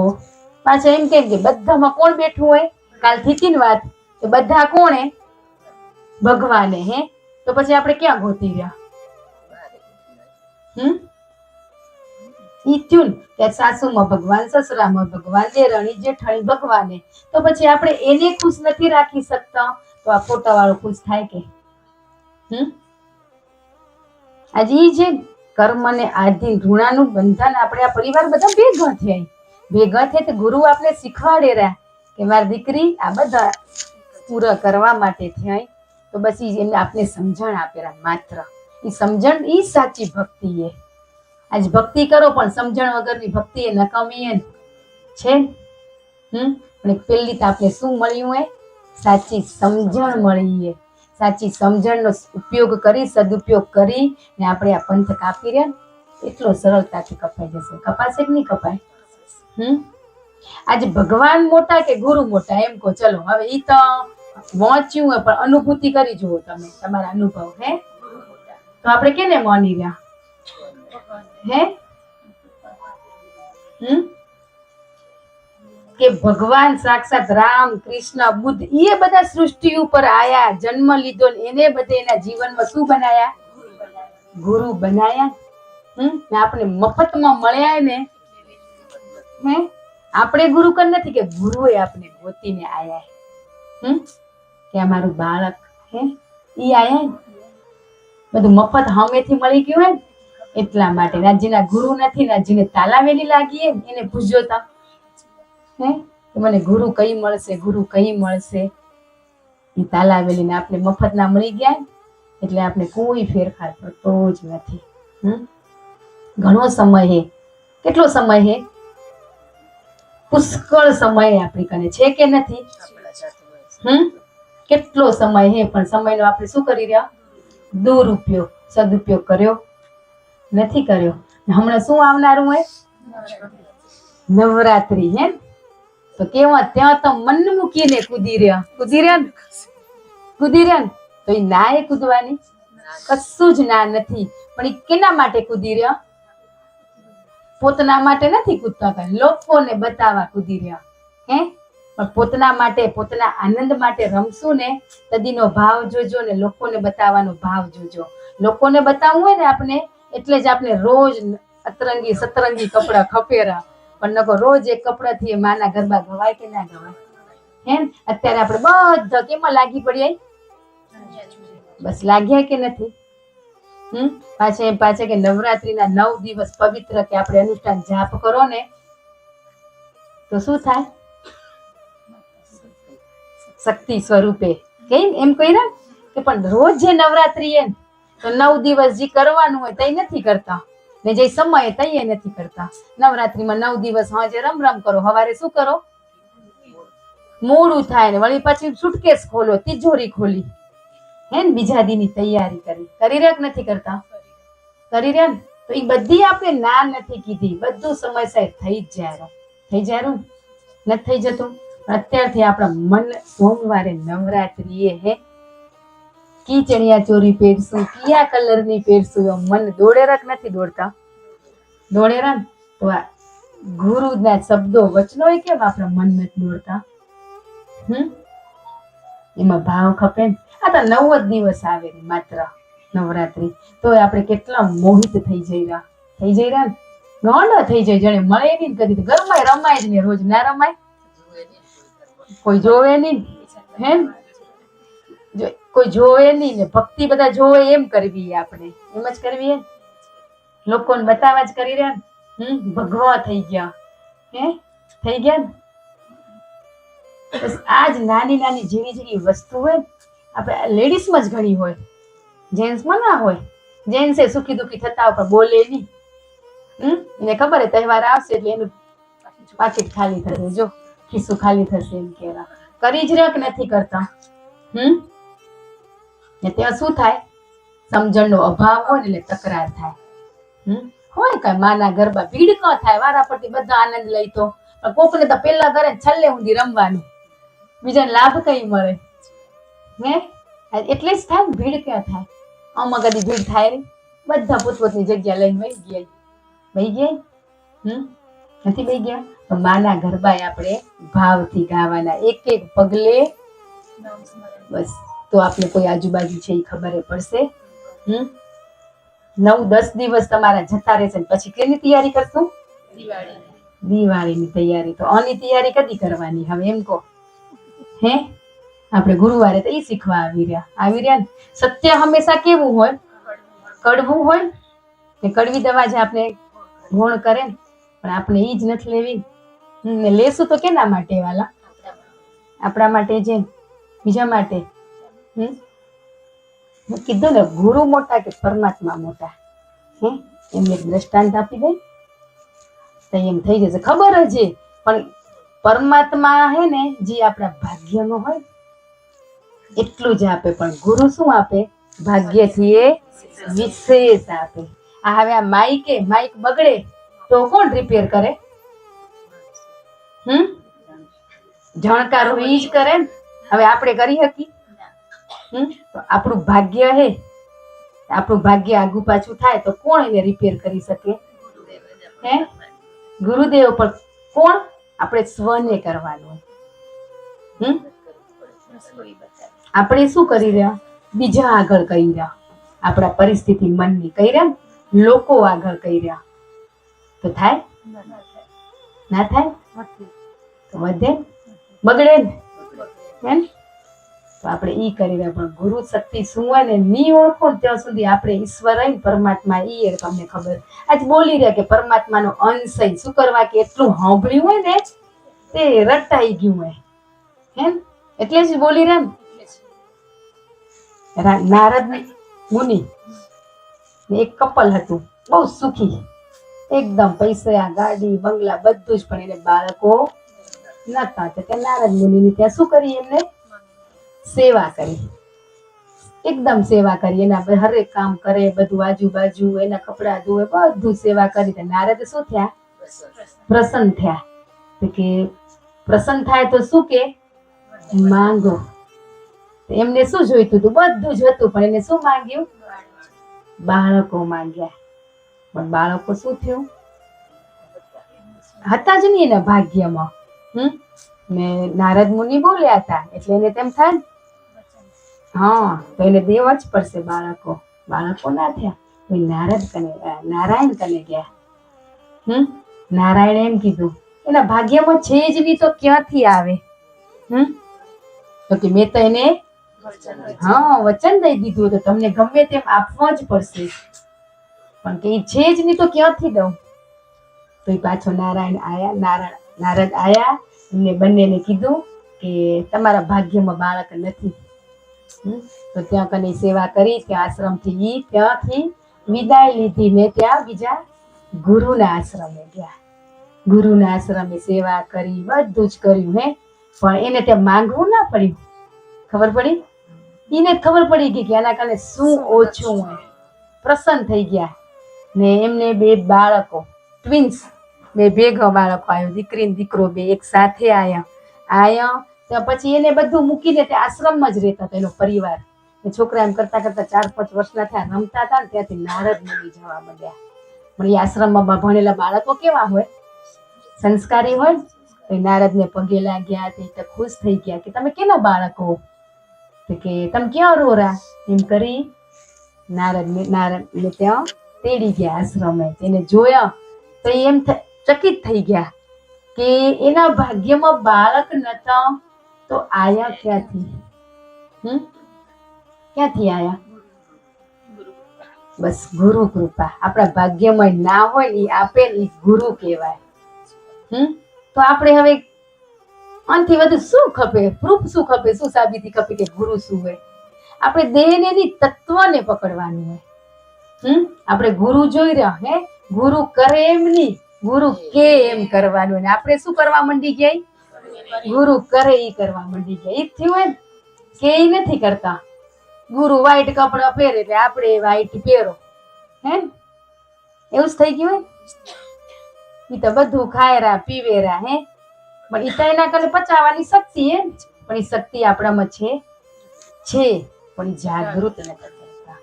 પાછા એમ કે બધામાં કોણ બેઠું હોય કાલથી હતી વાત કે બધા કોણે ભગવાને તો પછી આપણે ક્યાં ગોતી રહ્યા ઈ થયું કે સાસુમાં ભગવાન સસરામાં ભગવાન દેરાણી જેઠાણી ભગવાને તો પછી આપણે એને ખુશ નથી રાખી શકતા તો આ ફોટા વાળો ખુશ થાય કે આજે ઈ જે કર્મ ને આધીન ઋણાનું બંધન આપણે આ પરિવાર બધા ભેગા થયા તો ગુરુ આપણે શીખવાડે રહ્યા કે મારી દીકરી આ બધા પૂરા કરવા માટે થયા તો બસ એમને આપને સમજણ આપેલા માત્ર એ સમજણ એ સાચી ભક્તિ એ આજ ભક્તિ કરો પણ સમજણ વગરની ભક્તિ એ નકામી એ છે અને પેલી તો આપણે શું મળ્યું એ સાચી સમજણ મળી એ સાચી સમજણનો ઉપયોગ કરી સદુપયોગ કરી ને આપણે આ પંથ કાપી રહ્યા એટલો સરળતાથી કપાઈ જશે કપાશે કે નહીં કપાય આજે ભગવાન મોટા કે ગુરુ મોટા એમ કહો ચલો હવે ઈ તો વાંચ્યું હોય પણ અનુભૂતિ કરી જુઓ તમે તમારા અનુભવ હે તો આપણે કેને માની રહ્યા હે કે ભગવાન સાક્ષાત રામ કૃષ્ણ બુદ્ધ એ બધા સૃષ્ટિ ઉપર આયા જન્મ લીધો ને એને બધે એના જીવનમાં શું બનાયા ગુરુ બનાયા ને આપણે મફતમાં મળ્યા ને હે આપણે ગુરુ કર નથી કે ગુરુએ આપણે ગોતીને આયા કે અમારું બાળક હે ઈ આયા બધું મફત હમેથી મળી ગયું હોય એટલા માટે જેના ગુરુ નથી ને જેને તાલાવેલી લાગી એને પૂછજો તા હે મને ગુરુ કઈ મળશે એ તાલાવેલી ને આપણે મફત ના મળી ગયા એટલે આપણે કોઈ ફેરફાર પડતો જ નથી ઘણો સમય હે કેટલો સમય હે પુષ્કળ સમય આપણી કને છે કે નથી કેટલો સમય હે પણ સમયનો આપણે શું કરી રહ્યા દુરુપયોગ સદુપયોગ કર્યો નથી કર્યો હમણાં શું આવનારું હે નવરાત્રી હે તો કેવા ત્યાં તો મન મૂકીને કૂદી રહ્યા ને તો એ ના એ કૂદવાની કશું જ ના નથી પણ એ કેના માટે કૂદી રહ્યા પોતાના માટે નથી કૂદતા લોકોને બતાવવા કૂદી રહ્યા હે પણ પોતાના માટે પોતાના આનંદ માટે રમશું ને તદીનો ભાવ જોજો ને લોકોને બતાવવાનો ભાવ જોજો લોકોને બતાવવું હોય ને આપણે એટલે જ આપણે રોજ અતરંગી સતરંગી કપડા ખપેરા પણ નકો રોજ એક કપડા થી માના ગરબા ગવાય કે ના ગવાય હે અત્યારે આપણે બધા કેમાં લાગી પડ્યા બસ લાગ્યા કે નથી પાછા કે નવરાત્રીના 9 દિવસ પવિત્ર કે આપણે અનુષ્ઠાન જાપ કરો ને તો શું થાય શક્તિ સ્વરૂપે કેમ એમ કહીરા કે પણ રોજ જે નવરાત્રી એ તો 9 દિવસ જે કરવાનું હોય તે નથી કરતા ને જે સમય તઈએ નથી કરતા નવરાત્રીમાં 9 દિવસ હાજે રમ કરો હવારે શું કરો મોડું થાય ને વળી પાછી સુટકેસ ખોલો તિજોરી ખોલી હે ને બીજા દીની તૈયારી કરી રહ્યા કે નથી કરતા કરી રહ્યા ને તો એ બધી આપણે ના નથી કીધી બધું સમયસર થઈ જ જાય નથી થઈ જતું અત્યારથી આપણા મન સોમવારે નવરાત્રી હે કી ચણિયા ચોરી પહેરશું કયા કલરની પહેરશું મન દોડેરા કે નથી દોડતા દોડેરા તો આ ગુરુના શબ્દો વચનો કેમ આપણા મન નથી દોડતા એમાં ભાવ ખપે ને આ તો 9 જ દિવસ આવે માત્ર નવરાત્રી તો આપણે કેટલા મોહિત થઈ જઈ રહ્યા ને ગાંડા થઈ જાય જાણે મળે નહીં કદી ઘરમાં રમાય જ નહીં રોજ ના રમાય કોઈ જોવે નહીં હે કોઈ જોવે નહીં ને ભક્તિ બધા જોવે એમ કરવી આપણે એમ જ કરવી લોકોને બતાવવા જ કરી રહ્યા ને ભગવા થઈ ગયા હે થઈ ગયા ને બસ આ જ નાની નાની ઝીણી વસ્તુ હોય આપણે લેડીઝમાં જ ઘણી હોય જેન્ટ્સમાં ના હોય જેન્ટ્સ એ સુખી દુખી થતા પણ બોલે નહીં એને ખબર હે તહેવાર આવશે એટલે એનું પાકીટ ખાલી થશે જો ખિસ્સું ખાલી થશે એમ કેવા કરી જ રહ્યો કે નથી કરતા ને ત્યાં શું થાય સમજણનો અભાવ હોય ને એટલે તકરાર થાય હોય કઈ માના ગરબા ભીડ કાં થાય વારા પરથી બધા આનંદ લઈ તો પણ કોકને તો પેલા ઘરે છેલ્લે ઊંધી રમવાનું બીજાને લાભ કઈ મળે હે એટલે જ થાય ને ભીડ ક્યાં થાય આમાં કદી ભીડ થાય નહીં બધા પોતપોતની જગ્યા લઈને વહી ગયા નથી વહી ગયા તો માના ગરબા આપણે ભાવથી ગાવાના એક એક પગલે બસ તો આપણે કોઈ આજુબાજુ છે એ ખબર પડશે 9-10 દિવસ તમારા જતા રહેશે પછી કેની તૈયારી કરશું દિવાળીની તૈયારી તો આની તૈયારી કદી કરવાની હવે એમ કહો હે આપણે ગુરુવારે તો એ શીખવા આવી રહ્યા ને સત્ય હંમેશા કેવું હોય કડવું હોય કે કડવી દવા જે આપણે ગુણ કરે ને પણ આપણે ઈ જ નથી લેવી ને લેશું તો કેના માટે વાલા આપણા માટે જે બીજા માટે. મેં કીધું ને ગુરુ મોટા કે પરમાત્મા મોટા. એમને એક દ્રષ્ટાંત આપી દે તો એમ થઈ જશે. ખબર જ છે પણ પરમાત્મા હે ને જે આપણા ભાગ્યનો હોય એટલું જ આપે, પણ ગુરુ શું આપે? ભાગ્યથી એ વિશેષ આપે. હવે આ માઇક બગડે તો કોણ રિપેર કરે? જાણકાર ઈ જ કરે ને. હવે આપણે કરી શકી? તો આપણું ભાગ્ય હે, આપણું ભાગ્ય આગુ પાછું થાય તો કોણ એને રિપેર કરી શકે? હે ગુરુદેવ. પણ કોણ? આપણે સ્વને કરવાનું. આપણે શું કરી રહ્યા? બીજા આગળ કરી રહ્યા. આપણા પરિસ્થિતિ મનની કરી રહ્યા, લોકો આગળ કરી રહ્યા. તો થાય? ના થાય? તો વધે બગડે ને. તો આપણે ઈ કરી રહ્યા. પણ ગુરુ શક્તિ શું હોય ને ની ઓળખો ત્યાં સુધી આપણે ઈશ્વર હોય પરમાત્મા ઈ તમને ખબર. આજ બોલી રહ્યા કે પરમાત્માનો અંશ છે. શું કરવા? કે એટલું સાંભળ્યું હોય ને તે રટાઈ ગયું હોય. એટલે જ બોલી રહ્યા ને. નારદ મુનિ એક કપલ હતું, બહુ સુખી, એકદમ પૈસા, ગાડી, બંગલા બધું જ, પણ એને બાળકો નતા. તો નારદ મુનિ ત્યાં શું કરી? એમને સેવા કરી, એકદમ સેવા કરી. એના હરેક કામ કરે, બધું આજુબાજુ, એના કપડા ધોવે, બધું સેવા કરી. નારદ શું થયા? પ્રસન્ન થયા. કે પ્રસન્ન થાય તો શું કે? માંગો. એમને શું જોઈતું હતું? બધું જ હતું, પણ એને શું માંગ્યું? બાળકો માંગ્યા. પણ બાળકો શું થયું? હતા જ નહીં એના ભાગ્યમાં. ને નારદ મુનિ બોલ્યા હતા એટલે એને તેમ થાય ને, તો એને દેવા જ પડશે બાળકો. બાળકો ના થયા તો નારાયણ કને ગયા. નારાયણ એમ કીધું એના ભાગ્યમાં છે જ નહીં તો ક્યાંથી આવે? તો કે મેં તો એને વચન દઈ દીધું તો તમને ગમે તેમ આપવા જ પડશે, પણ કે છે જ નહીં તો ક્યાંથી દઉં? તો એ પાછો નારાયણ આયા, નારદ આયા. એમને બંનેને કીધું કે તમારા ભાગ્યમાં બાળક નથી. તો ત્યાં કને સેવા કરી, ત્યાં આશ્રમથી ત્યાંથી વિદાય લીધી ને ત્યાં બીજા ગુરુના આશ્રમે ગયા. ગુરુના આશ્રમે સેવા કરી, બધું જ કર્યું. પણ એને ત્યાં માંગવું ના પડ્યું. ખબર પડી? એને ખબર પડી ગઈ કે આના કારણે શું ઓછું હોય. પ્રસન્ન થઈ ગયા. ને એમને બે બાળકો, ટ્વિન્સ, બે ભેગા બાળકો આવ્યો, દીકરી ને દીકરો બે એક સાથે આયા. તો પછી એને બધું મૂકીને તે આશ્રમમાં જ રહેતા હતા, એનો પરિવાર. છોકરા એમ કરતા 4-5 વર્ષના થયા, રમતા હતા ને ત્યાંથી નારદ મુનિ જવા માંડ્યા. પણ એ આશ્રમમાં ભણેલા બાળકો કેવા હોય? સંસ્કારી હોય. તો નારદને પગે લાગ્યા. તે ખુશ થઈ ગયા કે તમે કેના બાળકો? તો કે તમે ક્યાં રોરા? એમ કરી નારદને ત્યાં તેડી ગયા આશ્રમે. તેને જોયા તો એમ ચકિત થઈ ગયા કે એના ભાગ્યમાં બાળક નતા તો આયા ક્યાંથી? ક્યાંથી આયા? બસ ગુરુ કૃપા. આપણા ભાગ્યમાં ના હોય એ આપે એ ગુરુ કહેવાય. તો આપણે હવે આનાથી વધુ શું ખપે? પ્રૂફ શું ખપે? શું સાબિતી ખપે કે ગુરુ શું હોય? આપણે દેહને ની તત્વને પકડવાનું હોય. આપણે ગુરુ જોઈ રહ્યા, ગુરુ કરે એમ નહીં, ગુરુ કે એમ કરવાનું. ને આપણે શું કરવા માંડી ગયા? ગુરુ કરે ઈ કરવા માંડી ગયા. ઈ થયું હોય કે ઈ નથી કરતા. ગુરુ વ્હાઈટ કપડા પહેરે એટલે આપણે વ્હાઈટ પહેરો. એવું જ થઈ ગયું હોય. ઈ તો બધું ખાયરા પીવેરા. પણ ઈ તો એના કારણે પચાવવાની શક્તિ પણ એ શક્તિ આપણામાં છે, પણ જાગૃત નથી કરતા.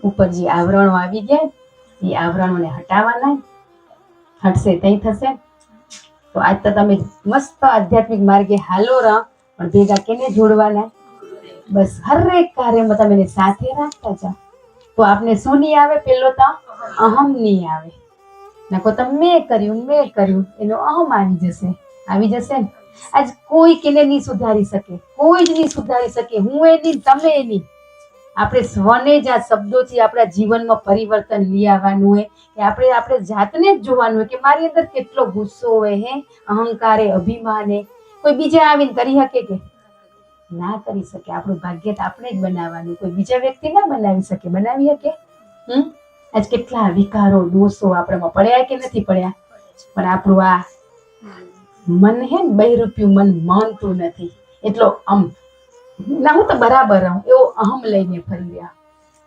ઉપર જે આવરણો આવી ગયા એ આવરણોને હટાવવાના. હટશે તઈ થશે. તો આજ તો તમે મસ્ત આધ્યાત્મિક માર્ગે હાલો રહો, પણ ભેગા કેને જોડવાના? બસ હરેક કાર્યમાં તમે એને સાથે રાખતા જાઓ તો આપને શું નહીં આવે? પેલો તો અહમ નહીં આવે. નકો તમે મેં કર્યું એનો અહમ આવી જશે ને. આજ કોઈ કેને નહીં સુધારી શકે, કોઈ જ નહીં સુધારી શકે. હું એ નહીં, તમે એ નહીં. આપણે સ્વને જ આ શબ્દોથી આપણા જીવનમાં પરિવર્તન લઈ આવવાનું હોય કે આપણે જાતને જ જોવાનું હોય કે મારી અંદર કેટલો ગુસ્સો હોય, અહંકાર, અભિમાન. કોઈ બીજા આવીને કરી શકે કે? ના કરી શકે. આપણું ભાગ્ય તો આપણે જ બનાવવાનું, કોઈ બીજા વ્યક્તિ ના બનાવી શકે. બનાવી શકે? આજ કેટલા વિકારો દોષો આપણામાં પડ્યા કે નથી પડ્યા? પણ આપણું આ મન હે ને બહિરૂપિયું મન માનતું નથી. એટલો ના હું તો બરાબર રહું એવો અહમ લઈને ફરી રહ્યા.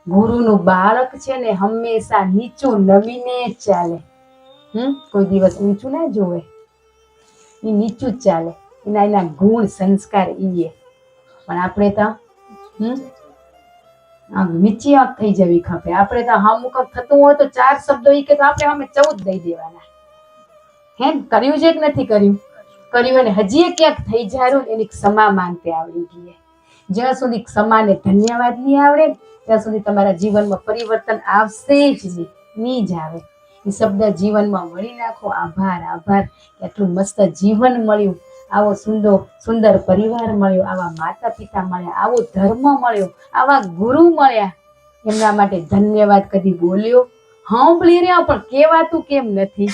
ગુરુનું બાળક છે ને હંમેશા નીચું નમીને જ ચાલે. કોઈ દિવસ ઊંચું ના જોવે, એ નીચું જ ચાલે. એના ગુણ સંસ્કાર ઈએ. પણ આપણે તો નીચી આંખ થઈ જવી ખપે. આપણે તો અમુક થતું હોય તો 4 શબ્દો ઈ કે તો આપણે અમે 14 દઈ દેવાના. હે કર્યું છે કે નથી કર્યું? કર્યું. અને હજી ક્યાંક થઈ જારું એની ક્ષમા માંગતે આવડી ગઈ. જ્યાં સુધી ક્ષમાને ધન્યવાદ નહીં આવડે ત્યાં સુધી તમારા જીવનમાં પરિવર્તન આવશે જ નહીં જ આવે. એ શબ્દ જીવનમાં વળી નાખો. આભાર આભાર, કેટલું મસ્ત જીવન મળ્યું, આવો સુંદર પરિવાર મળ્યો, આવા માતા પિતા મળ્યા, આવો ધર્મ મળ્યો, આવા ગુરુ મળ્યા. એમના માટે ધન્યવાદ કદી બોલ્યો? સાંભળી રહ્યા પણ કહેવાતું કેમ નથી?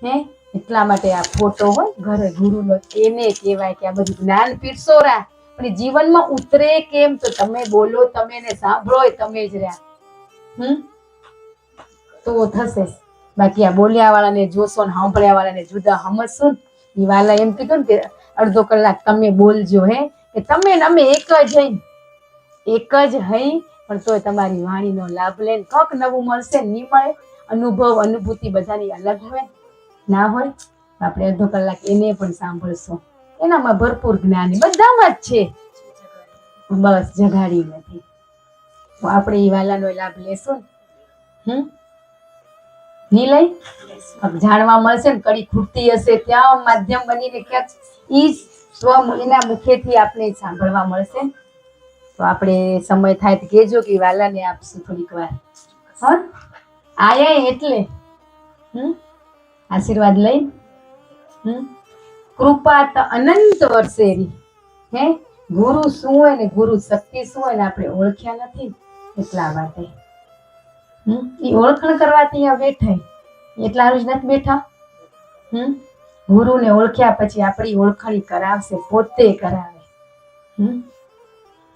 હે એટલા માટે આ ફોટો હોય ઘરે ગુરુનો એને કહેવાય કે આ બધું જ્ઞાન પીરસોરા, પણ જીવનમાં ઉતરે કેમ? તો તમે બોલો, તમે એને સાંભળો, તમે જ રહ્યા તો થશે. બાકી આ બોલ્યા વાળાને જોશો ને સાંભળ્યા વાળાને જુદા સમજશો ને. એ વાલા એમ કીધું ને કે અડધો કલાક તમે બોલજો, હે કે તમે ને અમે એક જ હઈ પણ તોય તમારી વાણીનો લાભ લઈને કંઈક નવું મળશે. નહીં મળે? અનુભવ અનુભૂતિ બધાની અલગ હોય ના હોય? આપણે અડધો કલાક એને પણ સાંભળશો. એનામાં ભરપૂર જ્ઞાન બધામાં જ છે, બસ જગાડી નથી. તો આપણે એ વાલાનો લાભ લેશું ને? નહીં લઈ? જાણવા મળશે ને. કડી ખૂટતી હશે ત્યાં માધ્યમ બનીને ક્યાંક ઈ એના મુખેથી આપણે સાંભળવા મળશે. તો આપણે સમય થાય તો કહેજો કે વાલાને આપશું થોડીક વાર. આયા એટલે આશીર્વાદ લઈ કૃપા તો અનંત વર્ષેરી. હે ગુરુ શું હોય ને ગુરુ શક્તિ શું હોય ને આપણે ઓળખ્યા નથી એટલા માટે. એ ઓળખાણ કરવાથી અહીંયા બેઠા એટલા જ નથી બેઠા. ગુરુને ઓળખ્યા પછી આપણી ઓળખાણી કરાવશે, પોતે કરાવે.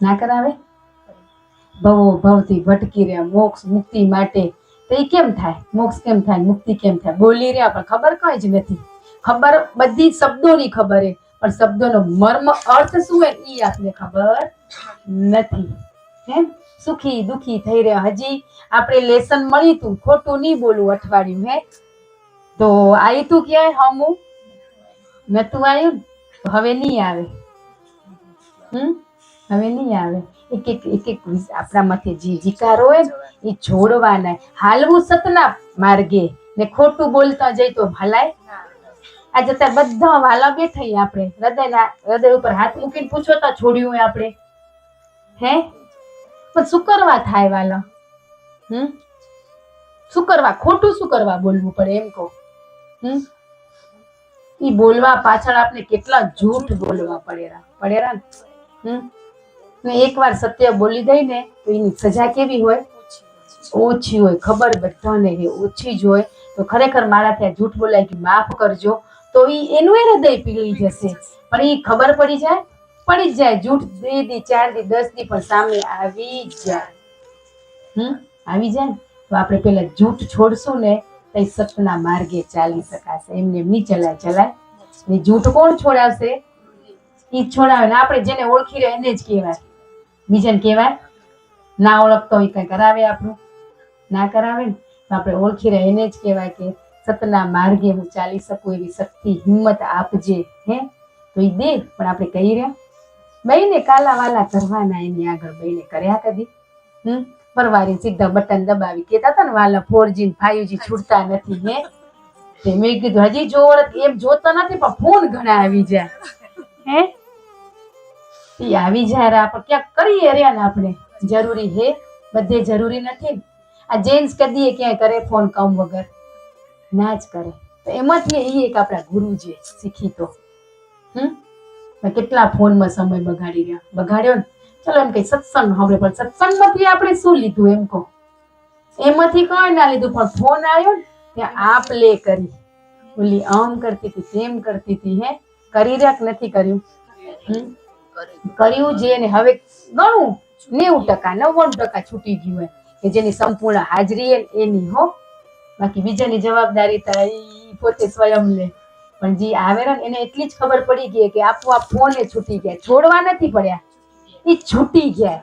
ના કરાવે? ભવો ભવથી ભટકી રહ્યા મોક્ષ મુક્તિ માટે. તો એ કેમ થાય? મોક્ષ કેમ થાય? મુક્તિ કેમ થાય? બોલી રહ્યા પણ ખબર કઈ જ નથી. ખબર બધી શબ્દોની ખબર હે પણ શબ્દોનો મર્મ અર્થ શું હોય એ આપને ખબર નથી. હે સુખી દુખી થઈ રહ્યા. હજી આપણે લેસન મળી તું, ખોટું નહીં બોલવું અઠવાડિયું. હે તો આવી તું ક્યાંય હમું નતું આવ્યું? હવે નહીં આવે. હવે નહીં આવે. એક આપણામાંથી જે વિચારો હોય ને એ છોડવાના. હાલવું સતના માર્ગે ને ખોટું બોલતા જઈ તો ભલાય. આ જતા બધા વાલા બેઠા આપણે હૃદય ઉપર હાથ મૂકીને પૂછો તો છોડ્યું હોય આપણે? હે પણ શું કરવા થાય વાલા? શું કરવા? ખોટું શું કરવા બોલવું પડે એમ કહો? ઈ બોલવા પાછળ આપણે કેટલા જૂઠ બોલવા પડેરા ને એકવાર સત્ય બોલી દઈ ને તો એની સજા કેવી હોય? ઓછી હોય. ખબર બધાને ઓછી જ હોય. તો ખરેખર મારાથી આ જૂઠ બોલાય કે માફ કરજો તો એનું હૃદય પીગળી જશે. પણ એ ખબર પડી જ જાય. જૂઠ 2 દી 4 દી 10 દી પણ સામે આવી જ જાય. આવી જાય તો આપણે પેલા જૂઠ છોડશું ને તો સતના માર્ગે ચાલી શકાશે. એમને નહીં ચલાય. ને જૂઠ કોણ છોડાવશે? ઈ છોડાવે ને આપણે જેને ઓળખી રહ્યા એને જ કહેવાય. બીજાને કહેવાય? ના ઓળખતો હોય કઈ કરાવે આપણું? ના કરાવે ને. તો આપણે ઓળખી રહ્યા એને જ કહેવાય કે સતના માર્ગે હું ચાલી શકું એવી શક્તિ હિંમત આપજે. હે તો ઈ દે. પણ આપણે કહી રહ્યા બઈને કાલા વાલા કરવાના એની આગળ બઈને કર્યા કદી? પરવારી સીધા બટન દબાવી કેતા હતા ને વાલા 4G ને 5G છૂટતા નથી. હે તે મેં કીધું હજી જોવડ એમ જોતા નથી પણ ફોન ઘણા આવી જાય. હે એ આવી જાય આપણે ક્યાંક કરીએ રહ્યા ને આપણે જરૂરી હે બધે જરૂરી નથી. આ જેન્ટ્સ કદીએ ક્યાંય કરે ફોન કામ વગર? ના જ કરે. તો એમાંથી એ એક આપણા ગુરુ છે શીખી તો. કેટલા ફોનમાં સમય બગાડ્યો ને. ચલો એમ કઈ સત્સંગ હવે પણ સત્સંગમાંથી આપણે શું લીધું એમ કહો? એમાંથી કઈ ના લીધું પણ ફોન આવ્યો ને ત્યાં આપ લે કરી. ઓલી આમ કરતી હતી તેમ કરતી હતી. હે કરી રહ્યા કે નથી કર્યું? કર્યું જે ને હવે ઘણું 90% 99% છૂટી ગયું હોય કે જેની સંપૂર્ણ હાજરી એની હો, બાકી બીજાની જવાબદારી તો ઈ પોતે સ્વયં લે. પણ જે આવેલા ને એને એટલી જ ખબર પડી ગઈ કે આપોઆપ ફોને છૂટી ગયા, છોડવા નથી પડ્યા, એ છૂટી ગયા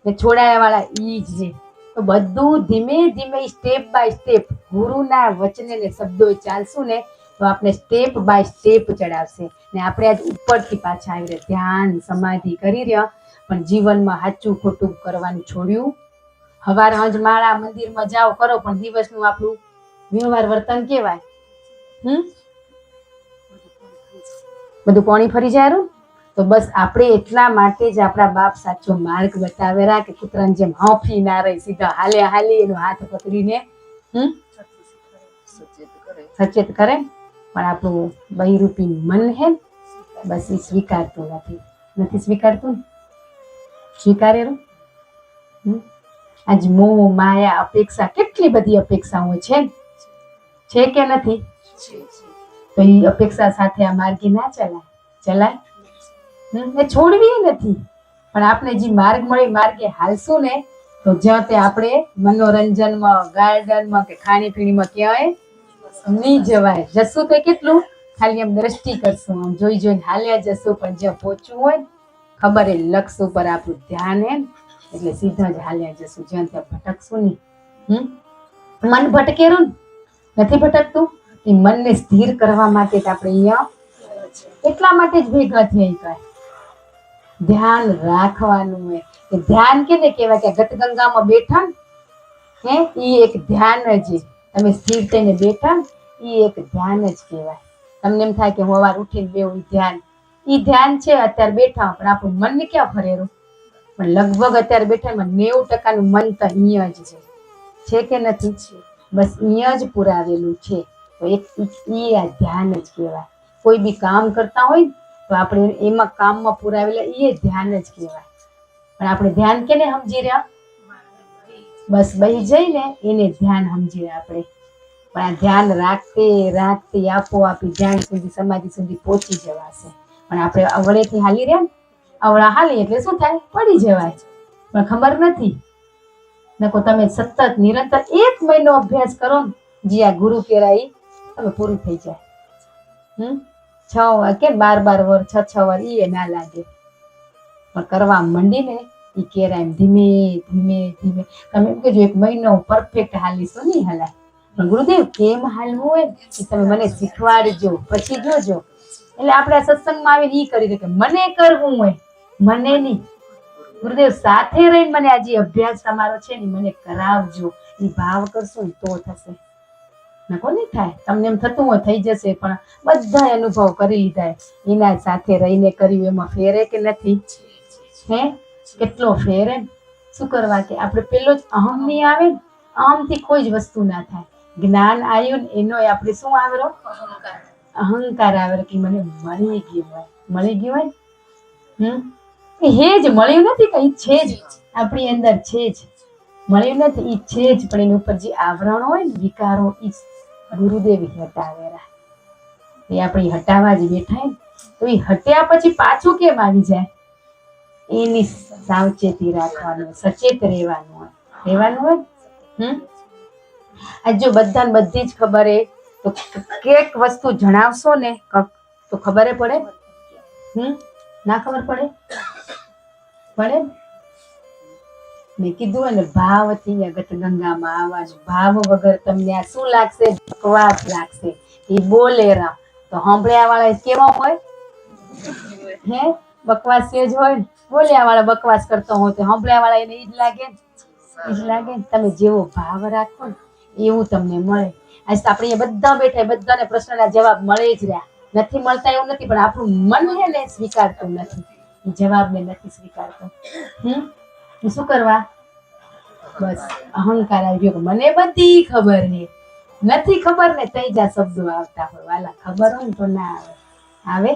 ને છોડાયા વાળા ઈ જ છે. તો બધું ધીમે ધીમે સ્ટેપ બાય સ્ટેપ ગુરુના વચને ને શબ્દો ચાલશું ને તો આપણે સ્ટેપ બાય સ્ટેપ ચડાવશે ને આપણે આજ ઉપરથી પાછા આવી રહ્યા ધ્યાન સમાધિ કરી રહ્યા પણ જીવનમાં સાચું ખોટું કરવાનું છોડ્યું. હવાર હંજ માળા મંદિરમાં જાઓ કરો પણ દિવસનું આપણું વ્યવહાર વર્તન કેવાય બધું પાણી ફરી જાય. તો બસ આપણે એટલા માટે જ આપણા બાપ સાચો માર્ગ બતાવેલા કે કૂતરાની જેમ હાંફી ના રહી, સીધા હાલે હાલી એનો હાથ પકડીને સચેત કરે. પણ આપણું બહિરૂપી મન હે બસ એ સ્વીકારતું નથી સ્વીકારતું. સ્વીકારેલું આજ મોહ માયા અપેક્ષા કેટલી બધી અપેક્ષાઓ છે કે નથી? તો એ અપેક્ષા સાથે આ માર્ગે ના ચલાય એ છોડવી નથી. પણ આપણે જે માર્ગ મળી માર્ગે હાલશું ને તો જ્યાં તે આપણે મનોરંજનમાં ગાર્ડનમાં કે ખાણીપીણીમાં ક્યાંય નહીં જવાય. જશું તો કેટલું ખાલી આમ દ્રષ્ટિ કરશું, આમ જોઈ જોઈને હાલ્યા જશું, પણ જ્યાં પહોંચવું હોય ખબર એ લક્ષ ઉપર આપણું ધ્યાન હે એટલે સીધા જ હાલ્યા જશું, જ્યાં ત્યાં ભટકશું નહીં. મન ભટકેરું નથી ભટકતું. એ મનને સ્થિર કરવા માટે આપણે અહીંયા એટલા માટે જ ભેગા થઈ ગયા. ધ્યાન રાખવાનું હોય કે ધ્યાન કેને કહેવાય કે ગતગંગામાં બેઠા હે ઈ એક ધ્યાન જ. તમે સ્થિર થઈને બેઠા ઈ એક ધ્યાન જ કહેવાય. તમને એમ થાય કે હું સવાર ઉઠીને બેવું ધ્યાન, ઈ ધ્યાન છે અત્યારે બેઠા પણ આપણું મન ક્યાં ફરેલું. પણ લગભગ અત્યારે બેઠા 90% મન તો અહીંયા જ છે કે નથી? બસ અહીંયા જ પુરાવેલું છે. તો એક ઈ આ ધ્યાન જ કહેવાય. કોઈ બી કામ કરતા હોય તો આપણે એમાં કામમાં પુરાવેલા એ ધ્યાન જ કહેવાય. પણ આપણે ધ્યાન કેને સમજી રહ્યા? બસ બહી જઈને એને ધ્યાન સમજી રહ્યા આપણે. પણ આ ધ્યાન રાખતે આપોઆપ ધ્યાન સુધી સમાધિ સુધી પહોંચી જવાશે. પણ આપણે અવળેથી હાલી રહ્યા ને, અવળા હાલી એટલે શું થાય? પડી જવાય. પણ ખબર નથી. નકો તમે સતત નિરંતર 1 મહિનો અભ્યાસ કરો ને જે આ ગુરુ કેરાય તમે પૂરું થઈ જાય. 6 કે 12 વાર 6 વાર એ ના લાગે. પણ કરવા મંડીને એ કેરાય ધીમે ધીમે તમે એમ કહેજો 1 મહિનો પરફેક્ટ હાલીશો નહીં હલાય. પણ ગુરુદેવ કેમ હાલવું હોય એ તમે મને શીખવાડજો પછી જોજો. એટલે આપણે આ સત્સંગમાં આવીને ઈ કરી દે કે મને કરવું હોય મને નહીં. ગુરુદેવ સાથે રહીને મને આજે અભ્યાસ તમારો છે ને મને કરાવજો. એ ભાવ કરશો ને તો થશે. નકો નહીં થાય. તમને એમ થતું હોય થઈ જશે પણ બધા અનુભવ કરી લીધા એના સાથે રહીને કર્યું એમાં ફેરે કે નથી? હે કેટલો ફેરે. શું કરવા કે આપણે પેલો જ અહમ નહીં આવે ને, અહમથી કોઈ જ વસ્તુ ના થાય. જ્ઞાન આવ્યું ને એનો આપણે શું આવેલો? અહંકાર આવેલો કે મને મળી ગયું હોય. હે જ મળ્યું નથી કે ઈ છે જ આપણી અંદર છે જ. મળ્યું નથી ઈ છે જ પણ એની ઉપર જે આવરણ હોય ને વિકારો ઈ ગુરુદેવી હટાવેલા. એ આપણે હટાવા જ બેઠા ને તો એ હટ્યા પછી પાછું કેમ આવી જાય? એની સાવચેતી રાખવાનું, સચેત રહેવાનું હોય. આજ જો બધાને બધી જ ખબર હે તો કેક વસ્તુ જણાવશો ને તો ખબર પડે? ના ખબર પડે? મેં કીધું ને ભાવથી ગતગંગામાં આવવાનું. ભાવ વગર તમને આ શું લાગશે? બકવાસ લાગશે. એ બોલે રા તો સાંભળ્યા વાળા કેવા હોય? હે બકવાસ જ હોય ને. બોલ્યા વાળા બકવાસ કરતો હોય તો સાંભળ્યા વાળા એને ઈ જ લાગે ને. તમે જેવો ભાવ રાખો ને એવું તમને મળે. આજ તો આપણે બધા બેઠા બધાને પ્રશ્નના જવાબ મળે જ રહ્યા. નથી મળતા એવું નથી પણ આપણું મન હે ને સ્વીકારતું નથી. એ જવાબને નથી સ્વીકારતું. શું કરવા? બસ અહંકાર આવી ગયો. મને બધી ખબર હે. નથી ખબર ને તૈજા શબ્દો આવતા હોય. વાલા ખબર હોય ને તો ના આવે.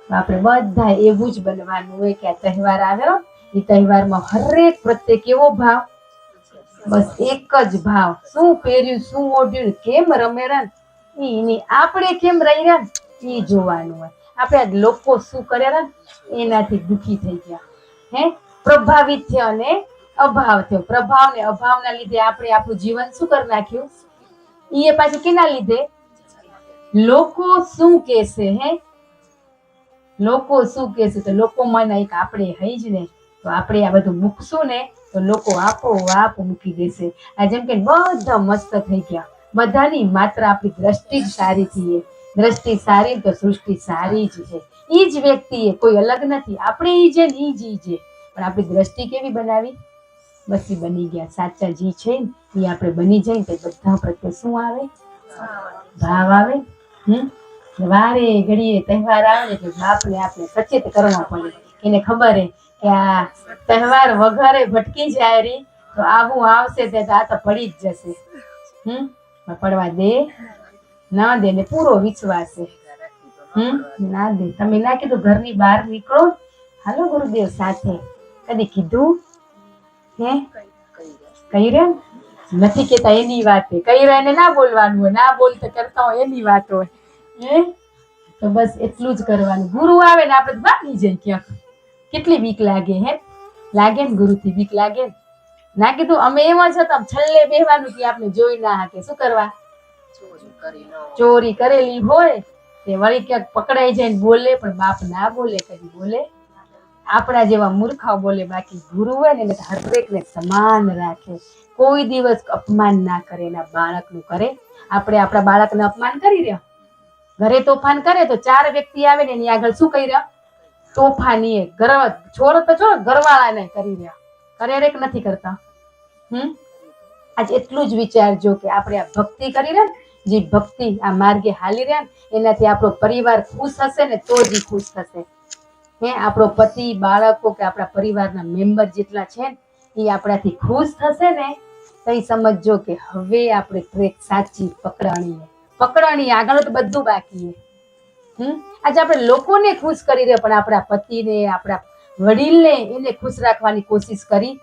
આપણે બધા એવું જ બનવાનું હોય કે આ તહેવાર આવ્યો એ તહેવારમાં હરેક પ્રત્યે કેવો ભાવ? બસ એક જ ભાવ. શું પહેર્યું, શું ઓઢ્યું, કેમ રમેરા એની આપણે કેમ રહ્યા એ જોવાનું હોય. આપણે આજ લોકો શું કર્યા એનાથી દુઃખી થઈ ગયા, હે પ્રભાવિત થયા અને અભાવ થયો. પ્રભાવ ને અભાવના લીધે આપણે આપણું જીવન શું કરી નાખ્યું? એ પાછું કેના લીધે? લોકો શું કહેશે, હે લોકો શું કહેશે? તો લોકો મને એક આપણે હઈ જ ને, તો આપણે આ બધું મૂકશું ને તો લોકો આપોઆપ મૂકી દેશે. આ જેમ કે બધા મસ્ત થઈ ગયા, બધાની માત્ર આપણી દ્રષ્ટિ જ સારી થઈ. દ્રષ્ટિ સારી તો સૃષ્ટિ સારી જ છે. ઈ જ વ્યક્તિ કોઈ અલગ નથી, આપણે ઈ છે ને ઈ જ ઈ છે. પણ આપણી દ્રષ્ટિ કેવી બનાવી? બસ ઈ બની ગયા સાચા જી છે ને એ આપણે બની જાય તો બધા પ્રત્યે શું આવે? ભાવ આવે. વારે ઘડીએ તહેવાર આવે ને એટલે બાપને આપણે સચેત કરવા પડે. એને ખબર હે કે આ તહેવાર વગરે ભટકી જાય રી તો આવું આવશે તે આ તો પડી જ જશે. પડવા દે ના દે ને પૂરો વિશ્વાસ છે. ના દે. તમે ના કીધું ઘરની બહાર નીકળો હાલો ગુરુદેવ સાથે, કદી કીધું? હે કહી રહ્યા નથી કેતા એની વાત છે. કહી રહ્યા એને ના બોલવાનું હોય, ના બોલતા કરતા હોય એની વાત હોય. હે તો બસ એટલું જ કરવાનું. ગુરુ આવે ને આપણે ભાગી જાય ક્યાંક. કેટલી બીક લાગે, હે લાગે ને ગુરુથી બીક લાગે. ના કીધું અમે એવા જ હતા, છલ્લે બેહવાનું કે આપણે જોઈ ના હાકે. શું કરવા? ચોરી કરેલી હોય તે વળી ક્યાંક પકડાઈ જાય ને બોલે, પણ બાપ ના બોલે, કદી બોલે? આપણા જેવા મૂર્ખાઓ બોલે. બાકી ગુરુ હોય ને હરેક ને સમાન રાખે, કોઈ દિવસ અપમાન ના કરે. એના બાળકનું કરે. આપણે આપણા બાળકને અપમાન કરી રહ્યા, ઘરે તોફાન કરે તો 4 વ્યક્તિ આવે ને એની આગળ શું કરી રહ્યા? તોફાની. છોરો તો છો ઘરવાળા ને કરી રહ્યા, કરે રે કે નથી કરતા? આજ એટલું જ વિચારજો કે આપણે આ ભક્તિ કરી રહ્યા ને, જે ભક્તિ આ માર્ગે હાલી રહ્યા ને એનાથી આપણો પરિવાર ખુશ હશે ને તો જ ખુશ થશે. હે આપણો પતિ, બાળકો કે આપણા પરિવારના મેમ્બર જેટલા છે ને એ આપણાથી ખુશ થશે ને તો સમજજો કે હવે આપણે ટ્રેક સાચી પકડાણી. આગળ તો બધું બાકી છે. આજે આપણે લોકોને ખુશ કરી રહ્યા પણ આપણા પતિને, આપણા વડીલને એને ખુશ રાખવાની કોશિશ કરી?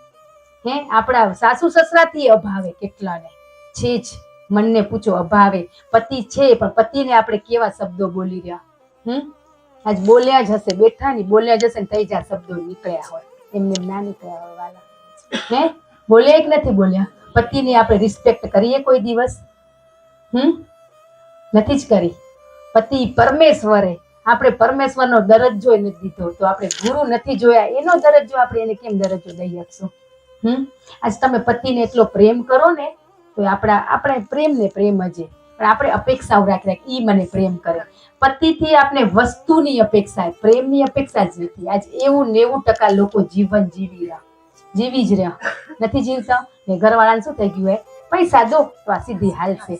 હે આપણા સાસુ સસરાથી અભાવે કેટલાને છે જ. મનને પૂછો અભાવે પતિ છે પણ પતિને આપણે કેવા શબ્દો બોલી રહ્યા? આજ બોલ્યા જ હશે, બેઠા ની બોલ્યા જ હશે ને તઈ જા શબ્દો નીકળ્યા હોય, એમને ના નીકળ્યા હોય વાલા. હે બોલ્યા કે નથી બોલ્યા? પતિની આપણે રિસ્પેક્ટ કરીએ કોઈ દિવસ? નથી જ કરી. પતિ પરમેશ્વરે આપણે પરમેશ્વરનો દરજ્જો નથી દીધો તો આપણે ગુરુ નથી જોયા એનો દરજ્જો આપણે એને કેમ દરજ્જો દઈ શકશું? આજ તમે પતિને એટલો પ્રેમ કરો ને તો આપણે પ્રેમ ને પ્રેમ જ, પણ આપણે અપેક્ષાઓ રાખી ઈ મને પ્રેમ કરે. પતિથી આપણે વસ્તુની અપેક્ષા, પ્રેમની અપેક્ષા જ નથી. આજ એવું 90% લોકો જીવન જીવી જ રહ્યા, નથી જીવતા. ને ઘરવાળાને શું થઈ ગયું હે? પૈસા દો તો આ સીધી હાલશે.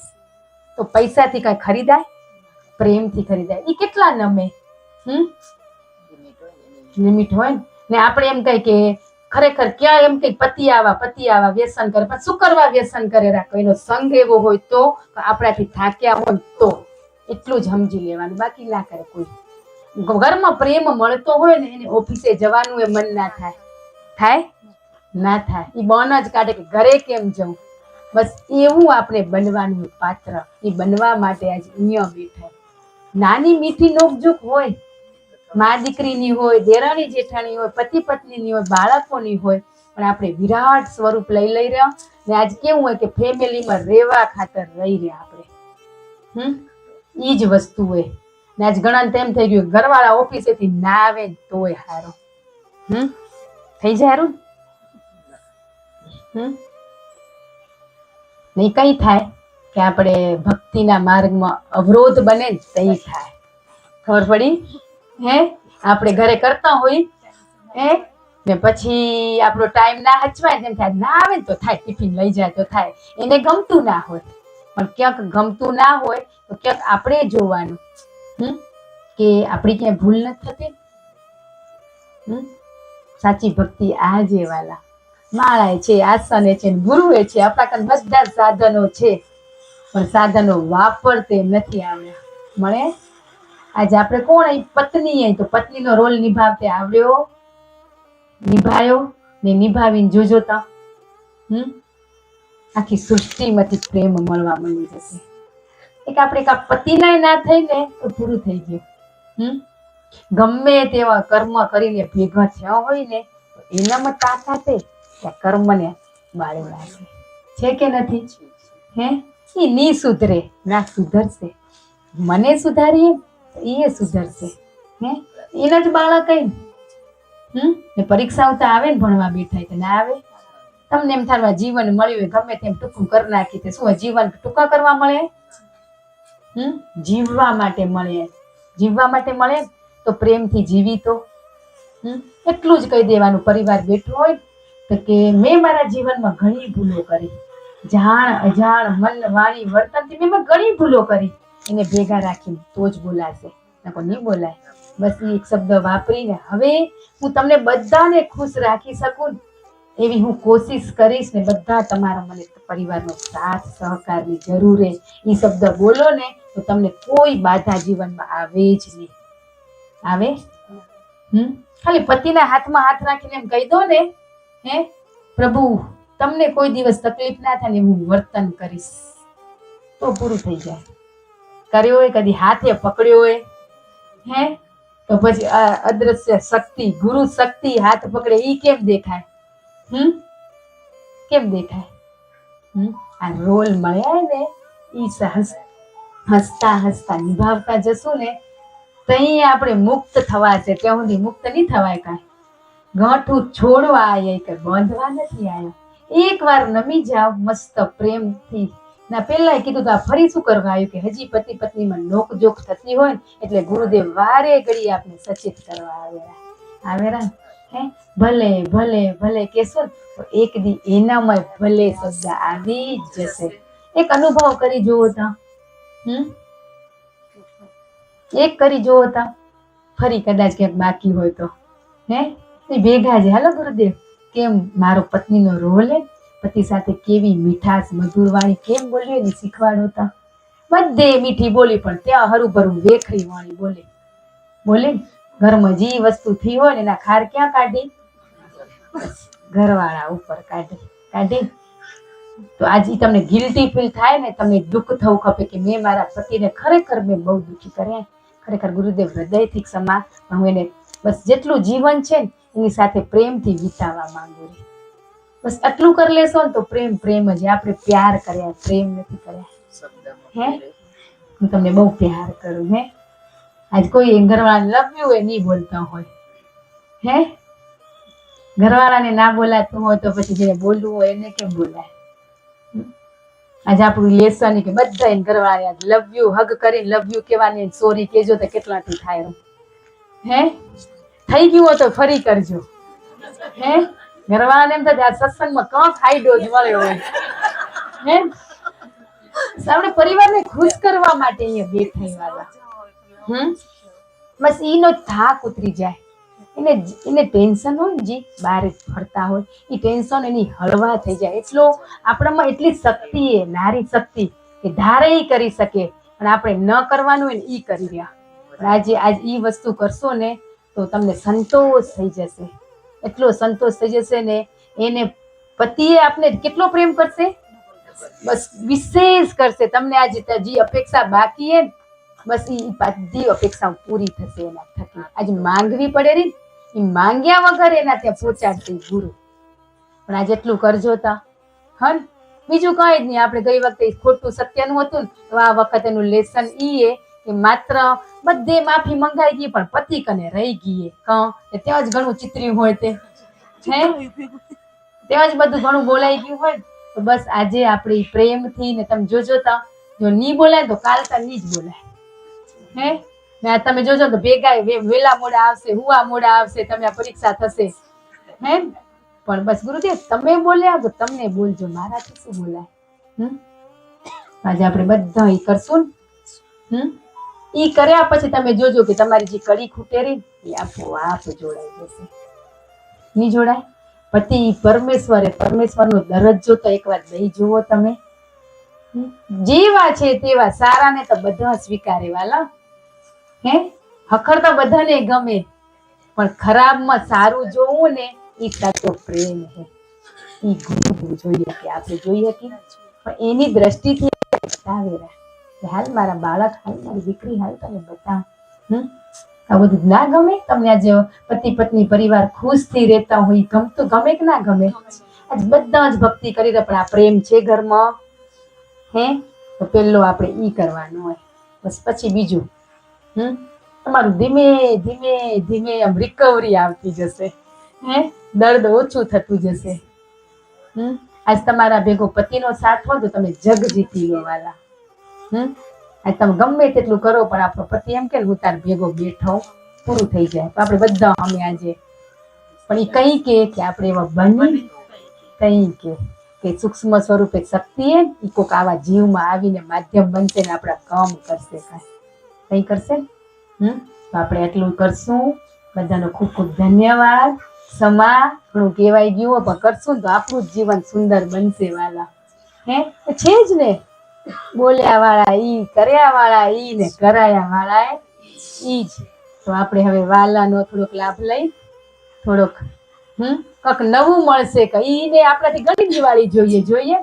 તો પૈસાથી કઈ ખરીદાય? પ્રેમથી ખરીદાય. ઈ કેટલા નમે? લિમિટ હોય ને આપણે એમ કઈ કે ખરેખર ક્યાં એમ કઈ પતિ આવા વ્યસન કરે. પણ શું કરવા વ્યસન કરે? કોઈનો સંગ એવો હોય તો, આપણાથી થાક્યા હોય તો એટલું જ સમજી લેવાનું, બાકી ના કરે કોઈ. ઘરમાં પ્રેમ મળતો હોય ને એને ઓફિસે જવાનું એ મન ના થાય ના થાય. એ બન જ કાઢે કે ઘરે કેમ જવું. બસ એવું આપણે બનવાનું પાત્ર. એ બનવા માટે આજ અહીંયા બેઠા. નાની મીઠી નોકઝોક હોય, મા દીકરીની હોય, દેરાણી જેઠાણી હોય, પતિ પત્નીની હોય, બાળકોની હોય, પણ આપણે વિરાટ સ્વરૂપ લઈ રહ્યા ને આજ કેવું હોય કે ફેમિલીમાં રેવા ખાતર રહી રહ્યા આપણે. ઈ જ વસ્તુ હોય ને આજ ઘણા તેમ થઈ ગયું ઘરવાળા ઓફિસેથી ના આવે તોય હારો. થઈ જાય હારું. નહીં કઈ થાય કે આપણે ભક્તિના માર્ગમાં અવરોધ બને તઈ થાય. ખબર પડી? હે આપણે ઘરે કરતા હોય ને પછી આપણો ટાઈમ ના હચવાય તેમ થાય, ના આવે ને તો થાય, ટિફિન લઈ જાય તો થાય. એને ગમતું ના હોય, પણ ક્યાંક ગમતું ના હોય તો ક્યાંક આપણે જોવાનું કે આપણી ક્યાંય ભૂલ નથી થતી. સાચી ભક્તિ આ જે વાલા માળા છે, આસને છે, ગુરુએ છે, આપણા કાન બધા સાધનો છે, પણ સાધનો વાપરતે નથી આવડ્યા. મળે આજે આપણે કોણ પત્ની તો પત્નીનો રોલ નિભાવતે આવડ્યો, નિભાયો ને નિભાવીને જોજો તો આખી સૃષ્ટિમાંથી પ્રેમ મળવા મળી જશે. એક આપણે પતિના ના થઈ ને તો પૂરું થઈ ગયું. ગમે તેવા કર્મ કરીને ભેગા થયા હોય ને તો એનામાં તાકાતે ત્યાં કર્મને બાળી નાખે છે કે નથી? હે એ ની સુધરે ના સુધરશે. મને સુધારીએ તો એ સુધરશે. હે એના જ બાળક ને પરીક્ષાઓ તો આવે ને ભણવા બેઠા કે ના આવે? તમને એમ થાય જીવન મળ્યું ગમે તેમ ટૂંકું કરી નાખી શું જીવન ટૂંકા કરવા મળે? જીવવા માટે મળે. જીવવા માટે મળે તો પ્રેમથી જીવી તો એટલું જ કહી દેવાનું. પરિવાર બેઠો હોય તો કે મેં મારા જીવનમાં ઘણી ભૂલો કરી, જાણ અજાણ મન વાણી વર્તનથી મેં ઘણી ભૂલો કરી. એને ભેગા રાખીને તો જ બોલાશે, નકર નહીં બોલાય. બસ એ એક શબ્દ વાપરીને હવે હું તમને બધાને ખુશ રાખી શકું એવી હું કોશિશ કરીશ ને બધા તમારા મને પરિવારનો સાથ સહકારની જરૂર છે. એ શબ્દ બોલો ને તો તમને કોઈ બાધા જીવનમાં આવે જ નહીં. આવે? ખાલી પતિના હાથમાં હાથ રાખીને એમ કહી દો ને, હે પ્રભુ તમને કોઈ દિવસ તકલીફ ના થાય ને હું વર્તન કરીશ, તો પૂરું થઈ જાય. કર્યો હોય કદી હાથે પકડ્યો હોય હે તો પછી આ અદ્રશ્ય શક્તિ ગુરુ શક્તિ હાથ પકડે ઈ કેમ દેખાય? કેમ દેખાય? આ રોલ મળ્યા ને ઈ હસતા હસતા નિભાવતા જશું ને તઈ આપણે મુક્ત થવા છે. ત્યાં સુધી મુક્ત નહીં થવાય. કાંઈ ગાંઠું છોડવા આવ્યા કે બાંધવા નથી આવ્યા. એકવાર નમી જાવ મસ્ત પ્રેમથી. ના પેલા કીધું તો આ ફરી શું કરવા આવ્યું કે હજી પતિ પત્નીમાં નોકજોક થતી હોય એટલે ગુરુદેવ વારે ઘડી આપણે સચેત કરવા આવેરા. હે ભલે ભલે ભલે કેશો તો એક દી એનામાં ભલે શબ્દ આવી જ જશે. એક અનુભવ કરી જુઓ તા. એક કરી જુઓ તા ફરી કદાચ ક્યાંક બાકી હોય તો હે ભેગા છે. હાલો ગુરુદેવ કેમ મારો પત્નીનો રોલ હે, પતિ સાથે કેવી મીઠાશ મધુર વાણી કેમ બોલ્યો ને શીખવાડો તા. બધે મીઠી બોલી પણ ત્યાં હરું ભરું વેખરી વાણી બોલે બોલે. ઘરમાં જે વસ્તુ થઈ હોય ને એના ખાર ક્યાં કાઢી? ઘરવાળા ઉપર કાઢી. તો આજે તમને ગિલ્ટી ફીલ થાય ને, તમને દુઃખ થવું ખપે કે મેં મારા પતિને ખરેખર મેં બહુ દુઃખી કર્યા. ખરેખર ગુરુદેવ હૃદયથી ક્ષમા, પણ હું એને બસ જેટલું જીવન છે ને એની સાથે પ્રેમથી વિતાવવા માંગુ છું. બસ આટલું કરી લેશો ને તો પ્રેમ પ્રેમ જ. આપણે પ્યાર કર્યા, પ્રેમ નથી કર્યા. હે હું તમને બહુ પ્યાર કરું. હે આજ કોઈ ઘરવાળાને લવ યુ હોય નહીં બોલતા હોય, હે ઘરવાળાને ના બોલાતું હોય તો પછી જેને બોલવું હોય એને કેમ બોલાય? આજે આપણું લેસન કે બધા ઘરવાળા લવ યુ હગ કરીને લવ યુ કહેવાની, સોરી કેજો તો કેટલાથી થાય. હે થઈ ગયું હોય તો ફરી કરજો. હે ઘરવાળાને એમ થાય આ સત્સંગમાં કાં ફાયદો જ મળ્યો હોય. હે આપણે પરિવારને ખુશ કરવા માટે અહીંયા બેઠા વાળા. બસ ઈનો થાક ઉતરી જાય. એને ટેન્શન હોય ને જે બહાર ફરતા હોય એ ટેન્શન એની હળવા થઈ જાય. એટલો આપણામાં એટલી શક્તિ એ નારી શક્તિ કે ધારે ઈ કરી શકે પણ આપણે ન કરવાનું હોય ને ઈ કરી રહ્યા. પણ આજે ઈ વસ્તુ કરશો ને તો તમને સંતોષ થઈ જશે. એટલો સંતોષ થઈ જશે ને એને પતિએ આપને કેટલો પ્રેમ કરશે, બસ વિશેષ કરશે. તમને આજે જે અપેક્ષા બાકી હે બસ એ બધી અપેક્ષાઓ પૂરી થશે એના થકી. આજે માંગવી પડે ને એ માંગ્યા વગર એના ત્યાં પહોંચાડશે ગુરુ. પણ આજે એટલું કરજો તા હન બીજું કઈ જ નહીં. આપણે ગઈ વખતે ખોટું સત્યનું હતું ને તો આ વખત એનું લેસન ઈ એ કે માત્ર બધે માફી મંગાઈ ગઈ પણ પતિ કને રહી ગઈ. ત્યાં જ ઘણું ચિતર્યું હોય તે ત્યાં જ બધું ઘણું બોલાઈ ગયું હોય તો બસ આજે આપણે પ્રેમથી ને તમે જોજો તા જો નહીં બોલાય તો કાલ તા નહીં જ બોલાય. હે ને તમે જોજો તો ભેગા વેલા મોડા આવશે, હુવા મોડા આવશે, તમે આ પરીક્ષા થશે. હે પણ બસ ગુરુદેવ તમે બોલ્યા તો તમને બોલજો, મારાથી શું બોલાય. આજે આપણે બધા ઈ કરશું ને ઈ કર્યા પછી તમે જોજો કે તમારી જે કડી ખૂટેરી એ આપોઆપ જોડાઈ જશે. નહીં જોડાય? પતિ પરમેશ્વરનો દરજ્જો તો એકવાર દઈ જુઓ તમે. જેવા છે તેવા સારા ને તો બધા સ્વીકારે વાલા. હે હખર તો બધાને ગમે પણ ખરાબમાં સારું જોવું ને એ સાચો પ્રેમ છે. એ ગુરુ જોઈએ કે આપણે જોઈએ કે પણ એની દ્રષ્ટિથી બતાવેલા હાલ મારા બાળક, હાલ મારી દીકરી, હાલ તને બતાવ. આ બધું ના ગમે તમને? આજે પતિ પત્ની પરિવાર ખુશથી રહેતા હોય ગમતું ગમે કે ના ગમે? આજ બધા જ ભક્તિ કરી રહ્યા, પણ આ પ્રેમ છે ઘરમાં? હે તો પેલો આપણે ઈ કરવાનું હોય, બસ પછી બીજું તમારું ધીમે ધીમે ધીમે આમ રિકવરી આવતી જશે. દર્દ ઓછું થતું જશે. આજ તમારા ભેગો પતિનો સાથ હોય તો તમે જગ જીતી લો વાલા. આજ તમે ગમે તેટલું કરો પણ આપણો પતિ એમ કે હું તાર ભેગો બેઠો, પૂરું થઈ જાય. તો આપણે બધા અમે આજે પણ એ કઈ કે આપણે એવા બની કઈ કે સૂક્ષ્મ સ્વરૂપે શક્તિ એ કોક આવા જીવમાં આવીને માધ્યમ બનશે ને આપણા કામ કરશે. કઈ કરશે? તો આપણે એટલું કરશું. બધાનો ખૂબ ખૂબ ધન્યવાદ. સમા ઘણું કહેવાય ગયું પણ કરશું તો આપણું જ જીવન સુંદર બનશે વાલા. છે જ ને, બોલ્યા વાળા ઈ, કર્યા વાળા ઈ ને કરાયા વાળા ઈ જ. તો આપણે હવે વાલાનો થોડોક લાભ લઈ થોડોક કંઈક નવું મળશે કે ઈને આપણાથી ઘણી દિવાળી જોઈએ.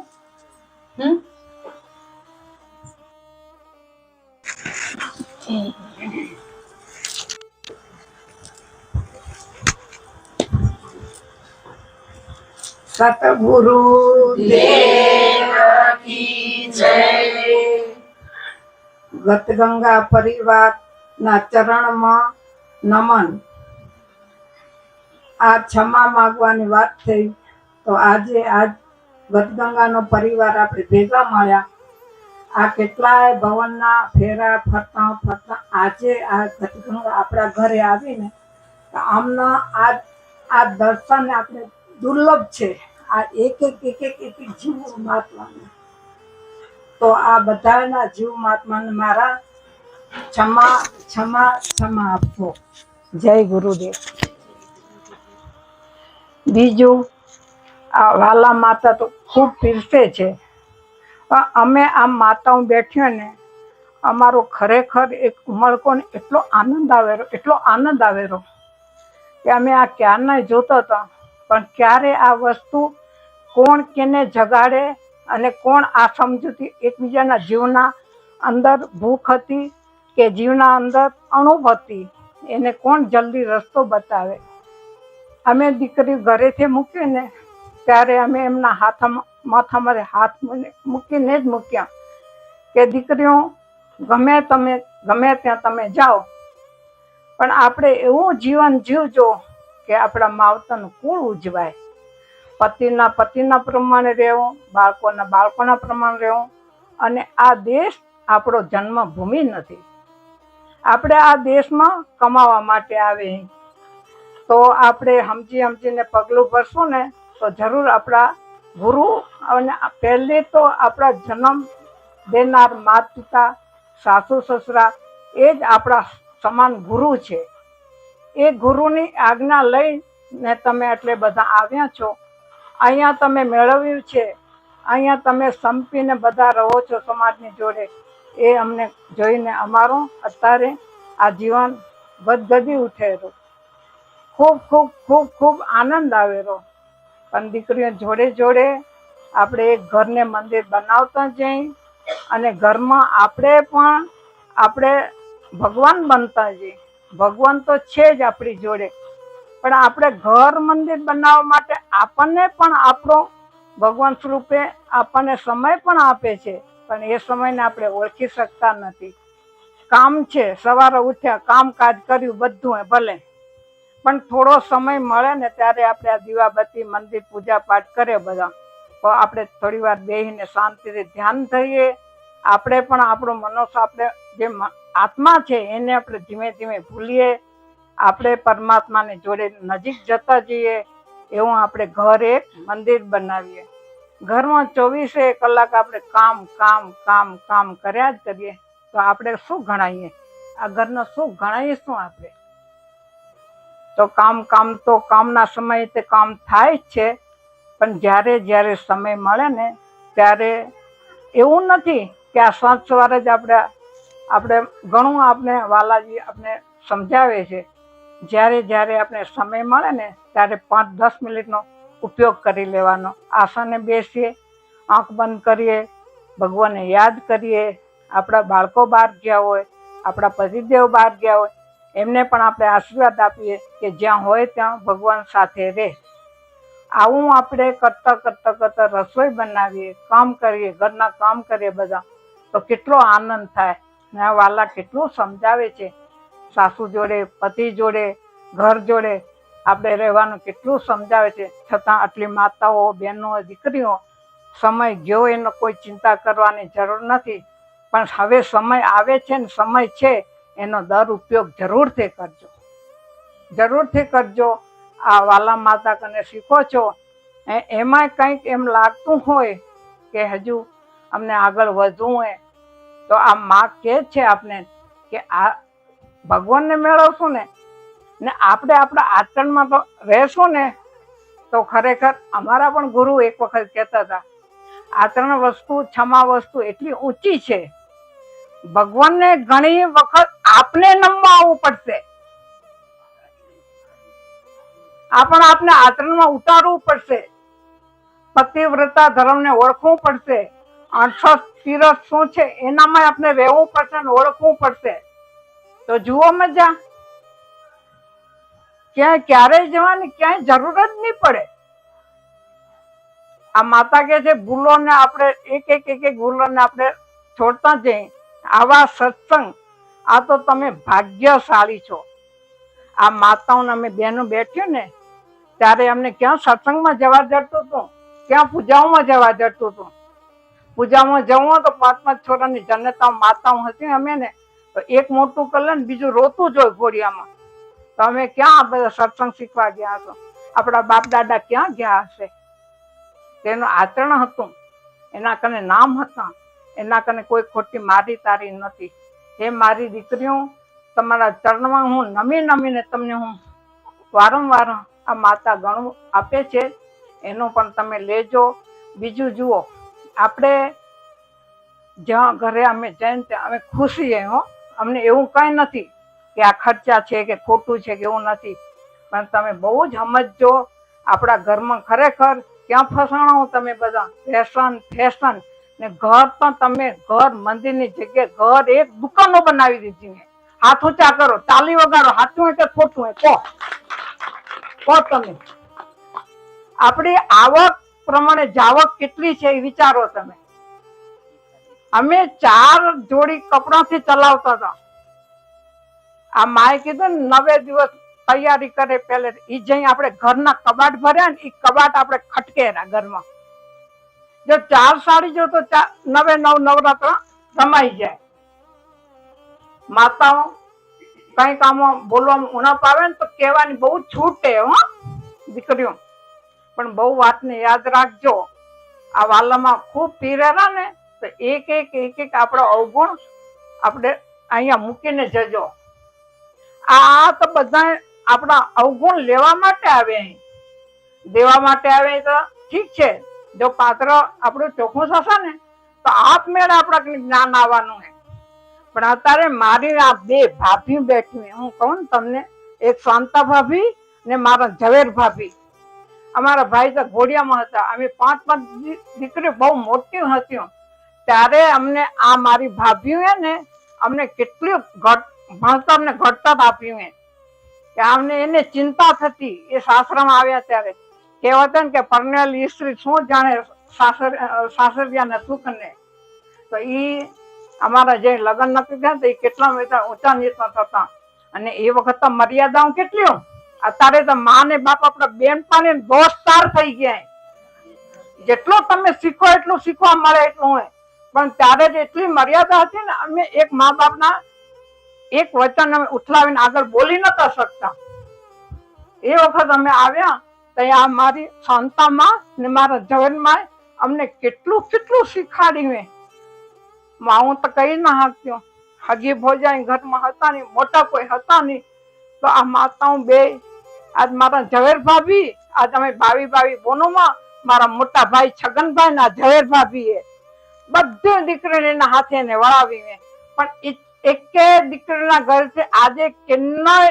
સતગુરુ દેવ કી જય. ગતગંગા પરિવારના ચરણમાં નમન. આ ક્ષમા માંગવાની વાત થઈ તો આજે ગતગંગાનો પરિવાર આપણે ભેગા મળ્યા. આ કેટલાય ભવનના ફેરા ફરતા આજે આ ગતગંગા આપણા ઘરે આવીને આમના આ દર્શન આપણે દુર્લભ છે. આ એક જીવ મહાત્માને, તો આ બધાના જીવ મહાત્માને મારા ક્ષમા આપજો. જય ગુરુદેવ. બીજું, આ વાલા માતા તો ખૂબ પીરસે છે. અમે આમ માતાઓ બેઠ્યો ને અમારો ખરેખર એક ઉમળકોને એટલો આનંદ આવેલો કે અમે આ ક્યારના જોતા હતા. પણ ક્યારે આ વસ્તુ કોણ કેને જગાડે અને કોણ આ સમજૂતી એકબીજાના જીવના અંદર ભૂખ હતી કે જીવના અંદર અણુપ હતી એને કોણ જલ્દી રસ્તો બતાવે. અમે દીકરી ઘરેથી મૂકીને ત્યારે અમે એમના માથામાં હાથ મૂકીને જ મૂક્યા કે દીકરીઓ ગમે ત્યાં તમે જાઓ પણ આપણે એવું જીવન જીવજો કે આપણા માવતરનું કુળ ઉજવાય. પતિના પ્રમાણે રહેવું, બાળકોના પ્રમાણે રહેવું. અને આ દેશ આપણો જન્મભૂમિ નથી. આપણે આ દેશમાં કમાવા માટે આવે તો આપણે સમજીને પગલું ભરશું ને તો જરૂર આપણા ગુરુ અને પહેલે તો આપણા જન્મ દેનાર માતા પિતા, સાસુ સસરા એ જ આપણા સમાન ગુરુ છે. એ ગુરુની આજ્ઞા લઈને તમે એટલે બધા આવ્યા છો. અહીંયા તમે મેળવ્યું છે, અહીંયા તમે સંપીને બધા રહો છો સમાજની જોડે. એ અમને જોઈને અમારો અત્યારે આ જીવન ગદગદી ઉઠેલું. ખૂબ ખૂબ ખૂબ ખૂબ આનંદ આવેલો. પણ દીકરીઓ જોડે આપણે એક ઘરને મંદિર બનાવતા જઈ અને ઘરમાં આપણે ભગવાન બનતા જઈએ. ભગવાન તો છે જ આપણી જોડે, પણ આપણે ઘર મંદિર બનાવવા માટે આપણને પણ આપણો ભગવાન સ્વરૂપે આપણને સમય પણ આપે છે. પણ એ સમયને આપણે ઓળખી શકતા નથી. કામ છે, સવારે ઉઠ્યા, કામકાજ કર્યું, બધું ભલે, પણ થોડો સમય મળે ને ત્યારે આપણે આ દીવાબત્તી મંદિર પૂજા પાઠ કરે બધા, તો આપણે થોડી વાર બેસીને શાંતિથી ધ્યાન થઈએ. આપણે પણ આપણો મનોસ આપણે જે આત્મા છે એને આપણે ધીમે ધીમે ભૂલીએ. આપણે પરમાત્માને જોડે નજીક જતા જઈએ એવું આપણે ઘર એક મંદિર બનાવીએ. ઘરમાં 24 કલાક આપણે કામ કર્યા જ કરીએ તો આપણે શું ગણાઈએ? આ ઘરનો શું ગણાઈએ? શું આપણે તો કામના સમયે તે કામ થાય જ છે. પણ જ્યારે સમય મળે ને ત્યારે એવું નથી કે આ સવારે જ આપણે ઘણું આપણે વાલાજી આપણે સમજાવે છે. જ્યારે આપણે સમય મળે ને ત્યારે 5-10 મિનિટનો ઉપયોગ કરી લેવાનો. આસને બેસીએ, આંખ બંધ કરીએ, ભગવાનને યાદ કરીએ. આપણા બાળકો બહાર ગયા હોય, આપણા પતિદેવ બહાર ગયા હોય, એમને પણ આપણે આશીર્વાદ આપીએ કે જ્યાં હોય ત્યાં ભગવાન સાથે રહે. આવું આપણે કરતા રસોઈ બનાવીએ, કામ કરીએ, ઘરના કામ કરીએ બધા, તો કેટલો આનંદ થાય. ને આ વાલા કેટલું સમજાવે છે, સાસુ જોડે, પતિ જોડે, ઘર જોડે આપણે રહેવાનું કેટલું સમજાવે છે. છતાં આટલી માતાઓ, બહેનો, દીકરીઓ સમય ગયો એનો કોઈ ચિંતા કરવાની જરૂર નથી. પણ હવે સમય આવે છે ને સમય છે એનો દર ઉપયોગ જરૂરથી કરજો, જરૂરથી કરજો. આ વાલા માતા કને શીખો છો, એમાંય કંઈક એમ લાગતું હોય કે હજુ અમને આગળ વધવું હોય, તો આ માં કહે છે આપને કે આ ભગવાનને મેળવશું ને આપણે આપણા આચરણમાં તો રહેશું ને, તો ખરેખર અમારા પણ ગુરુ એક વખત કહેતા હતા, આચરણ વસ્તુ, ક્ષમા વસ્તુ એટલી ઊંચી છે, ભગવાનને ઘણી વખત આપને નમવા આવવું પડશે, આપને આચરણમાં ઉતારવું પડશે, પતિવ્રતા ધર્મને ઓળખવું પડશે, અણસઠ તીરથ શું છે એનામાં આપણે રહેવું પડશે ને ઓળખવું પડશે. તો જુઓ મજા, ક્યાંય ક્યારેય જવાની ક્યાંય જરૂર જ નહીં પડે. આ માતા કે છે ભૂલોને આપણે એક ભૂલોને આપણે છોડતા જઈએ. આવા સત્સંગ, આ તો તમે ભાગ્યશાળી છો. આ માતાઓને અમે બહેનો બેઠ્યું ને ત્યારે અમને ક્યાં સત્સંગમાં જવા જડતું હતું, ક્યાં પૂજાઓમાં જવા જડતું હતું. પૂજામાં જવું તો 5-5 છોરાની જનતા માતાઓ હતી અમે ને, તો એક મોટું કરે ને બીજું રોતું જ હોય ઘોડિયામાં. તો અમે ક્યાં આ બધા સત્સંગ શીખવા ગયા છો? આપણા બાપ દાદા ક્યાં ગયા હશે? તેનું આચરણ હતું, એના કને નામ હતા, એના કને કોઈ ખોટી મારી તારી નથી. હે મારી દીકરીઓ, તમારા ચરણમાં હું નમીને તમને હું વારંવાર આ માતા ઘણું આપે છે, એનો પણ તમે લેજો. બીજું જુઓ, આપણે જ્યાં ઘરે અમે જઈને ત્યાં અમે ખુશી હો, અમને એવું કંઈ નથી કે આ ખર્ચા છે કે ખોટું છે કે એવું નથી. પણ તમે બહુ જ સમજજો, આપણા ઘરમાં ખરેખર ક્યાં ફસાણો તમે બધા, ફેશન ને ઘર તો તમે ઘર મંદિરની જગ્યાએ ઘર એક દુકાનો બનાવી દીધી ને. હાથ ઊંચા કરો, તાલી વગાડો, સાચું હોય કે ખોટું હોય કહો તમે. આપણી આવક પ્રમાણે જાવક કેટલી છે એ વિચારો તમે. અમે 4 જોડી કપડાથી ચલાવતા હતા. આ માએ કીધું ને 9 દિવસ તૈયારી કરે પહેલે, એ જઈ આપણે ઘરના કબાટ ભર્યા ને, એ કબાટ આપણે ખટકેરા ઘરમાં. જો 4 સાડી જો તો 9 નવરાત્ર રમાઈ જાય. માતાઓ કઈ કામો બોલવામાં ઉણપ આવે ને તો કહેવાની બહુ છૂટે હો દીકરીઓ, પણ બહુ વાતને યાદ રાખજો. આ વાલામાં ખૂબ પીરેલા ને તો એક આપણો અવગુણ આપણે અહીંયા મૂકીને જજો. આ તો બધા આપણા અવગુણ લેવા માટે આવે, દેવા માટે આવે તો ઠીક છે. જો પાત્ર આપણું ચોખ્ખું થશે ને તો આપમેળે આપણા જ્ઞાન આવવાનું છે. પણ અત્યારે મારી આ 2 ભાભી બેઠી, હું કહું તમને, એક શાંતા ભાભી ને મારા ઝવેર ભાભી. અમારા ભાઈ તો ઘોડિયામાં હતા, અમે 5 દીકરી બહુ મોટી હતી. ત્યારે અમને આ મારી ભાભીઓએ ને અમને કેટલી ભણતર ને ઘડતર આપ્યું કે અમને એને ચિંતા થતી. એ સાસરામાં આવ્યા ત્યારે કહેવત ને કે પરણેલી સ્ત્રી શું જાણે સાસરિયાના સુખને. તો એ અમારા જે લગ્ન નક્કી થયા એ કેટલા ઊંચા નીચા થતા, અને એ વખત તો મર્યાદાઓ કેટલી. અત્યારે તો માં ને બાપ આપણા બેનપણી દોસ્તાર થઈ ગયા. જેટલું તમે શીખો એટલું શીખવા મળે એટલું હોય, પણ ત્યારે જ એટલી મર્યાદા હતી ને, અમે એક મા બાપના એક વચન અમે ઉઠલાવીને આગળ બોલી નતા શકતા. એ વખત અમે આવ્યા તો આ મારી શાંતામાં ને મારા જવનમાં અમને કેટલું શીખાડ્યું. હું તો કઈ ના હાક્યો, હજી ભોજાઈ ઘરમાં હતા નહીં, મોટા કોઈ હતા નહીં. તો આ માતાઓ 2, આજ મારા ઝવેર ભાભી, આજ અમે 22 બોનોમાં મારા મોટા ભાઈ છગનભાઈ ના ઝવેર ભાભી એ બધી દીકરીને હાથે એને વળાવી. પણ એકે દીકરીના ઘરથી આજે કેનાય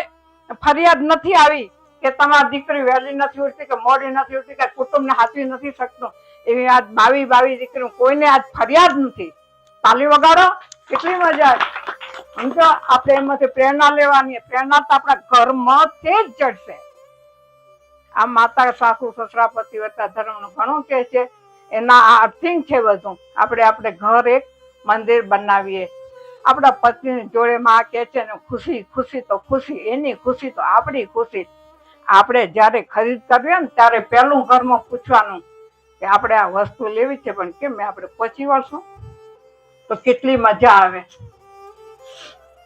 ફરિયાદ નથી આવી કે તમારી દીકરી વહેલી નથી ઉઠતી કે મોડી નથી ઉઠતી કે કુટુંબને હાથવી નથી શકતું. એવી આજ 22 દીકરીઓ કોઈને આજ ફરિયાદ નથી. તાલી વગાડો, કેટલી મજા આવે. સમજો, આપણે એમાંથી પ્રેરણા લેવાની. પ્રેરણા તો આપણા ઘરમાંથી જ જડશે. આ માતા સાસુ સસરા પતિવ્રતા ધર્મ ઘણું કે છે, એના આ અર્થિંગ છે બધું. આપણે ઘર એક મંદિર બનાવીએ. આપણા પતિની જોડે માં કે છે ને ખુશી ખુશી તો ખુશી, એની ખુશી તો આપણી ખુશી. આપણે જ્યારે ખરીદ કરીએ ને ત્યારે પહેલું ઘરમાં પૂછવાનું કે આપણે આ વસ્તુ લેવી છે, પણ કેમ આપણે પહોંચી વળશું તો કેટલી મજા આવે.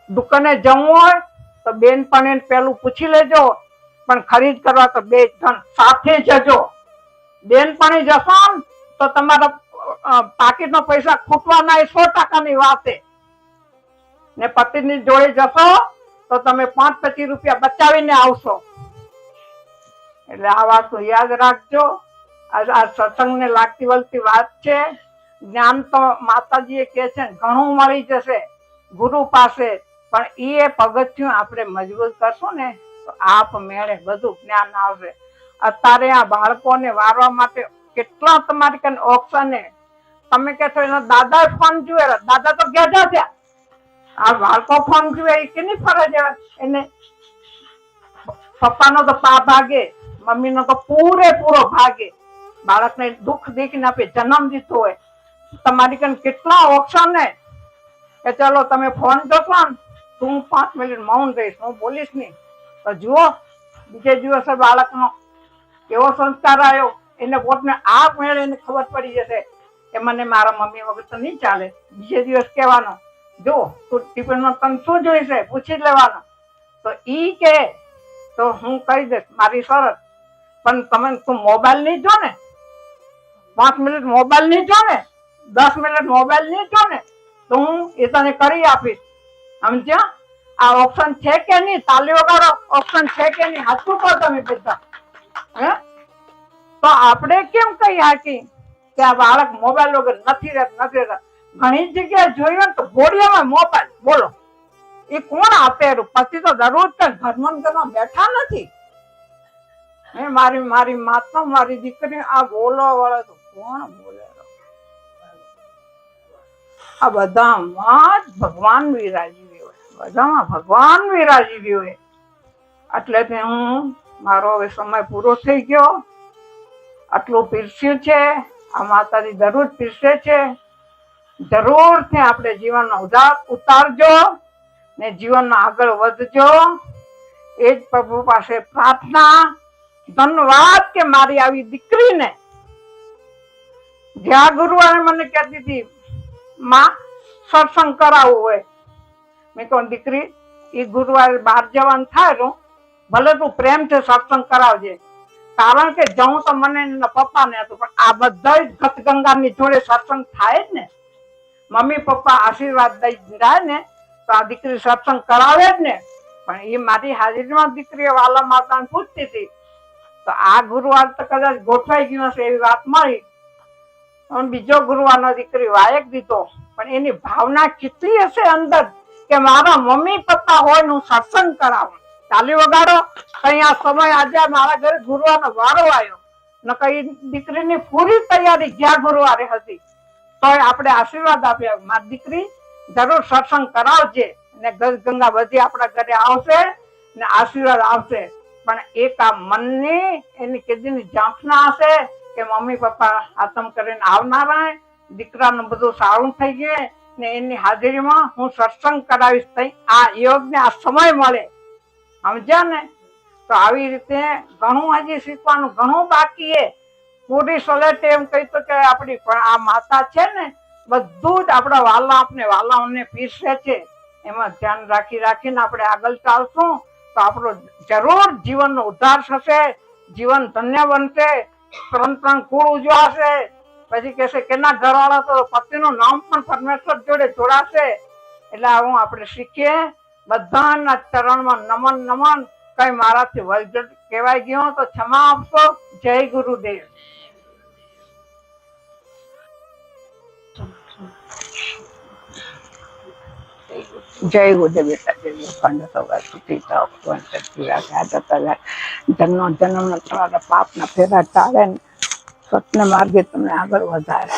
દુકાને જવું હોય તો બેનપણીને પેલું પૂછી લેજો, પણ ખરીદ કરવા તો 2 જણ સાથે જજો. બેનપણી જશો તો તમારા પાકીટનો પૈસા ખૂટવાના એ 100%ની વાત છે. ને પતિની જોડે જશો તો તમે 5-25 રૂપિયા બચાવીને આવશો. એટલે આ વાત યાદ રાખજો. આ સત્સંગને લાગતી વળતી વાત છે. જ્ઞાન તો માતાજીએ કહે છે ઘણું મળી જશે ગુરુ પાસે, પણ એ પગથિયું આપણે મજબૂત કરશું ને તો આપ મેળે બધું જ્ઞાન આવશે. અત્યારે આ બાળકોને વારવા માટે કેટલા તમારી કને ઓપ્શન છે. તમે કહેશો એના દાદા ફોન જુએ, દાદા તો ગેજા થયા, આ બાળકો ફોન જુએ એ કેની ફરજ એને? પપ્પાનો તો પા ભાગે, મમ્મીનો તો પૂરેપૂરો ભાગે. બાળકને દુઃખ દેખીને આપે જન્મ દીધો હોય. તમારી કને કેટલા ઓપ્શન ને કે ચલો તમે ફોન જોશો ને તું 5 મિનિટ મૌન રહીશ, હું બોલીશ નહીં. તો જુઓ બીજે દિવસે બાળકનો કેવો સંસ્કાર આવ્યો. એને પોતને આ મેળે એને ખબર પડી જશે કે મને મારા મમ્મી વગર તો નહીં ચાલે. બીજે દિવસ કહેવાનો જો તું ટિફિનમાં તને શું જોઈશે પૂછી જ લેવાનો. તો ઈ કે તો હું કહી દઈશ મારી શરત, પણ તું મોબાઈલ નહીં જો ને, 5 મિનિટ મોબાઈલ નહીં જો ને, 10 મિનિટ મોબાઈલ નહીં જો ને, તો હું એ તને કરી આપીશ. સમજ્યા? આ ઓપ્શન છે કે નહીં? તાલી વગાડો. ઓપ્શન છે કે નહીં? હાચું કહો તમે બધા. હે તો આપણે કેમ કહી હાકી કે આ બાળક મોબાઈલ વગર નથી રહેતા? ઘણી જગ્યાએ જોયું તો ઘોડિયામાં મોબાઈલ. બોલો એ કોણ આપે? પછી તો દરરોજ ઘરમાં બેઠા નથી. હે મારી માતા મારી દીકરી આ બોલો વાળા તો કોણ બોલે? આ બધામાં જ ભગવાન વિરાજી હોય, બધામાં ભગવાન વિરાજી હોય. એટલે હું મારો હવે સમય પૂરો થઈ ગયો. આટલું પીરસ્યું છે. આ માતાજી દરરોજ પીરસે છે. જરૂરથી આપણે જીવનનો ઉતારજો ને જીવનમાં આગળ વધજો. એ જ પ્રભુ પાસે પ્રાર્થના. ધન્યવાદ કે મારી આવી દીકરીને જ્યાં ગુરુવારે મને કહેતી હતી માં સત્સંગ કરાવવું હોય, મેં કહું દીકરી એ ગુરુવારે બહાર જવાનું થાય ભલે તું પ્રેમથી સત્સંગ કરાવજે, કારણ કે જવું તો મને પપ્પાને હતું, પણ આ બધા જ ગતગંગાની જોડે સત્સંગ થાય જ ને. મમ્મી પપ્પા આશીર્વાદ દઈ જાય ને તો આ દીકરી સત્સંગ કરાવે જ ને. પણ એ મારી હાજરીમાં દીકરીએ વાલા માતાને પૂછતી હતી તો આ ગુરુવાર તો કદાચ ગોઠવાઈ ગયું હશે એવી વાત મળી. બીજો ગુરુવારનો દીકરી વાયક દીધો, પણ એની ભાવના કેટલી હશે અંદર કે મારા મમ્મી પપ્પા હોય હું સત્સંગ કરાવું. તાલી વગાડો. કઈ આ સમય આજે મારા ઘરે ગુરુવારનો વારો આવ્યો ને કઈ દીકરીની પૂરી તૈયારી જ્યાં ગુરુવારે હતી તો આપણે આશીર્વાદ આપ્યા મારી દીકરી જરૂર સત્સંગ કરાવજે ને ગંગા બધી આપણા ઘરે આવશે ને આશીર્વાદ આવશે. પણ એક આ મનની એની કેદીની ઝાંખના હશે કે મમ્મી પપ્પા આતમ કરીને આવનારા, દીકરાનું બધું સારું થઈ ગયું ને એની હાજરીમાં હું સત્સંગ કરાવીશ. આ યોગને આ સમય મળે. સમજ્યા ને? તો આવી રીતે ઘણું હજી શીખવાનું ઘણું બાકી છે. પૂરી સોલેટ એમ કહી તો કે આપણી પણ આ માતા છે ને બધું જ આપણા વાલાઓને પીરસે છે. એમાં ધ્યાન રાખીને આપણે આગળ ચાલશું તો આપણો જરૂર જીવનનો ઉદ્ધાર થશે, જીવન ધન્ય બનશે. 3 કુળ ઉજવાશે. પછી કહેશે કેના ઘરવાળા તો પતિનું નામ પણ પરમેશ્વર જોડે જોડાશે. એટલે આવું આપણે શીખીએ. બધાના ચરણમાં નમન. કઈ મારાથી વલજડ કહેવાય ગયો તો ક્ષમા આપશો. જય ગુરુદેવ. જય ગુરુદેવ. બેટા જન્મ તમારા પાપના ફેરા ટાળે ને સત્ય માર્ગે તમને આગળ વધારે.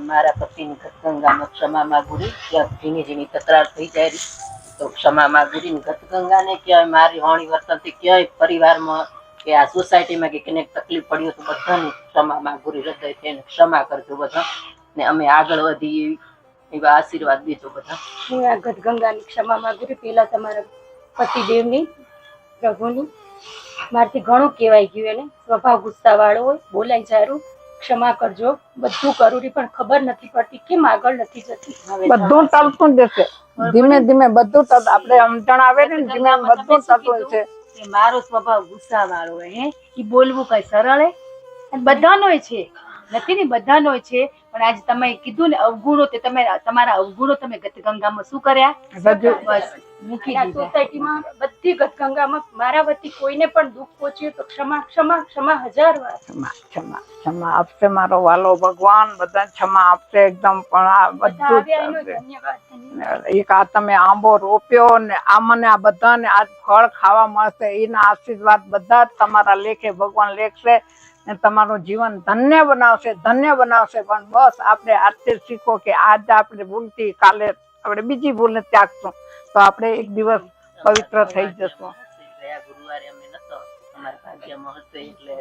મારા પતિની ગતગંગામાં ક્ષમા માગુરી, ક્યાંક ઝીણી ઝીણી તકરાર થઈ જાય તો ક્ષમા માગુરી. ગતગંગાને ક્યાંય મારી હોણી વર્તનથી ક્યાંય પરિવારમાં કે આ સોસાયટીમાં કે ક્યાંક તકલીફ પડી હોય તો બધાની ક્ષમા માગુરી, હૃદયથી એને ક્ષમા કરજો બધા, ને અમે આગળ વધીએ એવા આશીર્વાદ દેજો બધા. હું આ ગતગંગાની ક્ષમા માંગુ પેલા તમારા પતિદેવની, પ્રભુની. મારથી ઘણું કહેવાય ગયું, એને સ્વભાવ ગુસ્સા વાળો હોય, બોલાય જારું, ક્ષમા કરજો. બધું કરું રી પણ ખબર નથી પડતી કેમ આગળ નથી જતી. બધું ટળતું જશે ધીમે ધીમે, બધું આપણે સમજણ આવે ને ધીમે બધું ટળતું છે. મારો સ્વભાવ ગુસ્સા વાળો હોય, હે ઈ બોલવું કઈ સરળ હે? બધાનો છે, નથી ને બધાનો છે. પણ આજે તમે કીધું ને અવગુણો, તે તમે તમારા અવગુણો તમે ગતગંગામાં શું કર્યા? બસ મૂકી દીધા. સોસાયટીમાં બધી ગતગંગામાં મારા વતી કોઈને પણ દુઃખ પહોંચ્યું તો ક્ષમા ક્ષમા ક્ષમા 1000 વાર. ક્ષમા ક્ષમા આપશે મારો વાલો ભગવાન, બધા ક્ષમા આપશે એકદમ. પણ આ બધું એક આ તમે આંબો રોપ્યો ને આ મને આ બધાને આ ફળ ખાવા મળશે, એના આશીર્વાદ બધા તમારા લેખે ભગવાન લેખશે ને તમારું જીવન ધન્ય બનાવશે, ધન્ય બનાવશે. પણ બસ આપણે આજથી શીખો કે આજ આપણે ભૂલથી કાલે આપણે બીજી ભૂલને ત્યાગશું તો આપણે એક દિવસ પવિત્ર થઈ જશું. ગુરુવારે અમે નતો, અમારા ભાગ્યમાં હશે એટલે.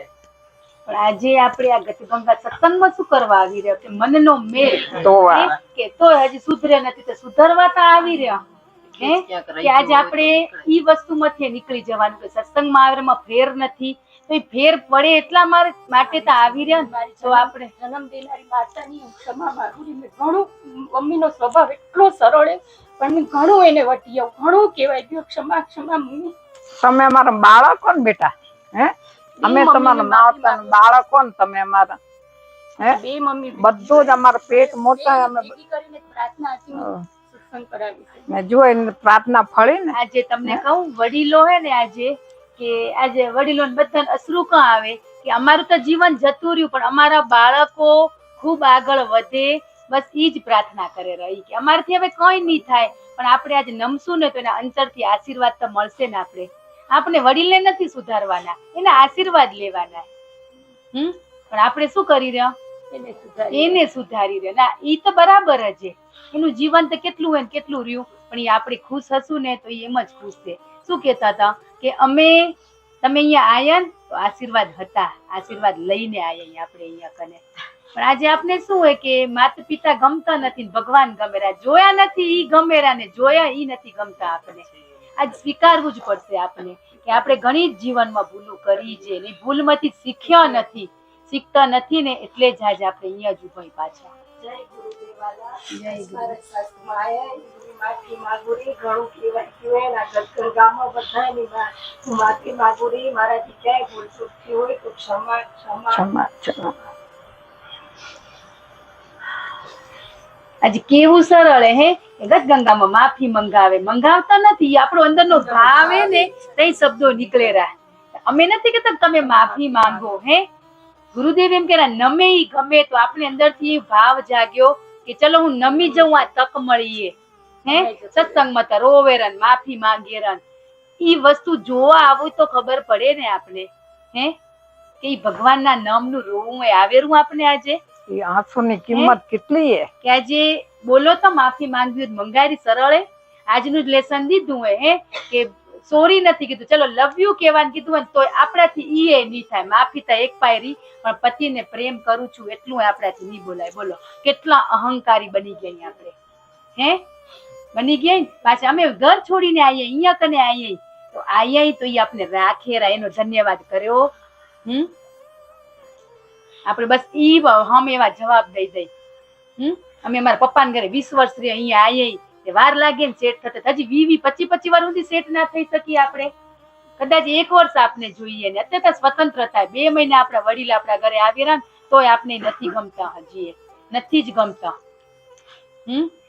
પણ આજે આપણે આ ગતગંગા સત્સંગમાં શું કરવા આવી રહ્યા? કે મનનો મેળ કે તો હજી સુધરે નથી તો સુધરવા તો આવી રહ્યા, હે કે આજે આપણે ઈ વસ્તુમાંથી નીકળી જવાનું કે સત્સંગમાં આવવામાં ફેર નથી, તો ફેર પડે એટલા માટે તો આવી રહ્યા. તો આપણે જન્મ દેનારી માતાની ક્ષમા માંગુ. ઘણું મમ્મીનો સ્વભાવ એટલો સરળ હે પણ ઘણું એને વટી આવું, ઘણું કહેવાય ગયું ક્ષમા ક્ષમા મમ્મી. તમે અમારા બાળકો ને બેટા, હે અમે તમારા માતા બાળકો ને તમે અમારા, હે બે મમ્મી બધું જ અમારા પેટ મોટા અમે કરીને પ્રાર્થના સત્સંગ કરાવી ને જો એને પ્રાર્થના ફળી ને. આજે તમને કહું વડીલો હે ને આજે કે આજે વડીલો ને બધાને અશ્રુ કાં આવે કે અમારું તો જીવન જતું રહ્યું પણ અમારા બાળકો ખૂબ આગળ વધે, બસ ઈ જ પ્રાર્થના કરે રહી કે અમારથી હવે કઈ નહીં થાય. પણ આપણે આજે નમશું ને તો એના અંતરથી આશીર્વાદ તો મળશે ને. આપણે વડીલને નથી સુધારવાના, એના આશીર્વાદ લેવાના. પણ આપણે શું કરી રહ્યા? એને સુધારી રહ્યા. ના ઈ તો બરાબર જ, એનું જીવન તો કેટલું હોય કેટલું રહ્યું, પણ એ આપણે ખુશ હશું ને તો એમ જ ખુશ છે. શું કેતા હતા કે અમે તમે અહીંયા આયા ને તો આશીર્વાદ હતા, આશીર્વાદ લઈને આયા આપણે અહીંયા કને. પણ આજે આપણે શું હોય કે માતા પિતા ગમતા નથી, ભગવાન ગમેરા જોયા નથી, ઈ ગમેરા ને જોયા ઈ નથી ગમતા. આપણે આજ સ્વીકારવું જ પડશે આપણે કે આપણે ઘણી જ જીવનમાં ભૂલો કરી છે ને ભૂલમાંથી શીખ્યા નથી, શીખતા નથી ને એટલે જ આજે આપણે અહીંયા જ ઉભા પાછા. જય ગુરુદેવાલા, જય ગુરુ. માફી માંગુરી, ઘણું કહેવાય ગયું એના ગતગંગામાં બધાની માફી માંગુરી. મારાથી ક્યાંય ભૂલ ચૂક થઈ હોય તો ક્ષમા ક્ષમા ક્ષમા ક્ષમા. આજે કેવું સરળ હે ગતગંગામાં માફી મંગાવતા નથી, આપણો અંદરનો ભાવ હે ને તે શબ્દો નીકળે રહ્યા. અમે નથી કેતા તમે માફી માંગો, હે ગુરુદેવ એમ કે નમે ઈ ગમે તો આપણે અંદરથી ભાવ જાગ્યો કે ચલો હું નમી જાઉં, આ તક મળી હે સત્સંગમાં તો રોવેરન માફી માંગેરન. ઈ વસ્તુ જોવા આવું તો ખબર પડે ને આપણે, હે કે ઈ ભગવાનના નામનું રોવું એ આવેરું આપણે આજે. એ આંસુની કિંમત કેટલી હે કે આજે બોલો તો માફી માંગવી મંગારી સરળ હે. આજનું જ લેસન દીધું હે કે સોરી નથી કીધું, ચલો લવ યુ કહેવાનું કીધું હોય તો આપણાથી ઈ નહીં થાય. માફી તો એક પાયરી, પણ પતિને પ્રેમ કરું છું એટલું આપણાથી નહીં બોલાય. બોલો કેટલા અહંકારી બની ગયા આપણે, હે બની ગયા. પાછા અમે ઘર છોડીને આવીએ અહીંયા કને આવીએ તો આવીએ તો એ આપણે રાખેરા, એનો ધન્યવાદ કર્યો. આપણે બસ ઈ હમ એવા જવાબ દઈ દઈ. અમે અમારા પપ્પાને ઘરે 20 વર્ષ રે અહીંયા આવીએ, વાર લાગે ને સેટ થતા, હજી 20-25 વાર સુધી સેટ ના થઈ શકીએ આપણે. કદાચ 1 વર્ષ આપને જોઈએ ને અત્યારે સ્વતંત્ર થાય, 2 મહિના આપણા વડીલ આપણા ઘરે આવેલા ને તોય આપણે નથી ગમતા, હજી નથી જ ગમતા.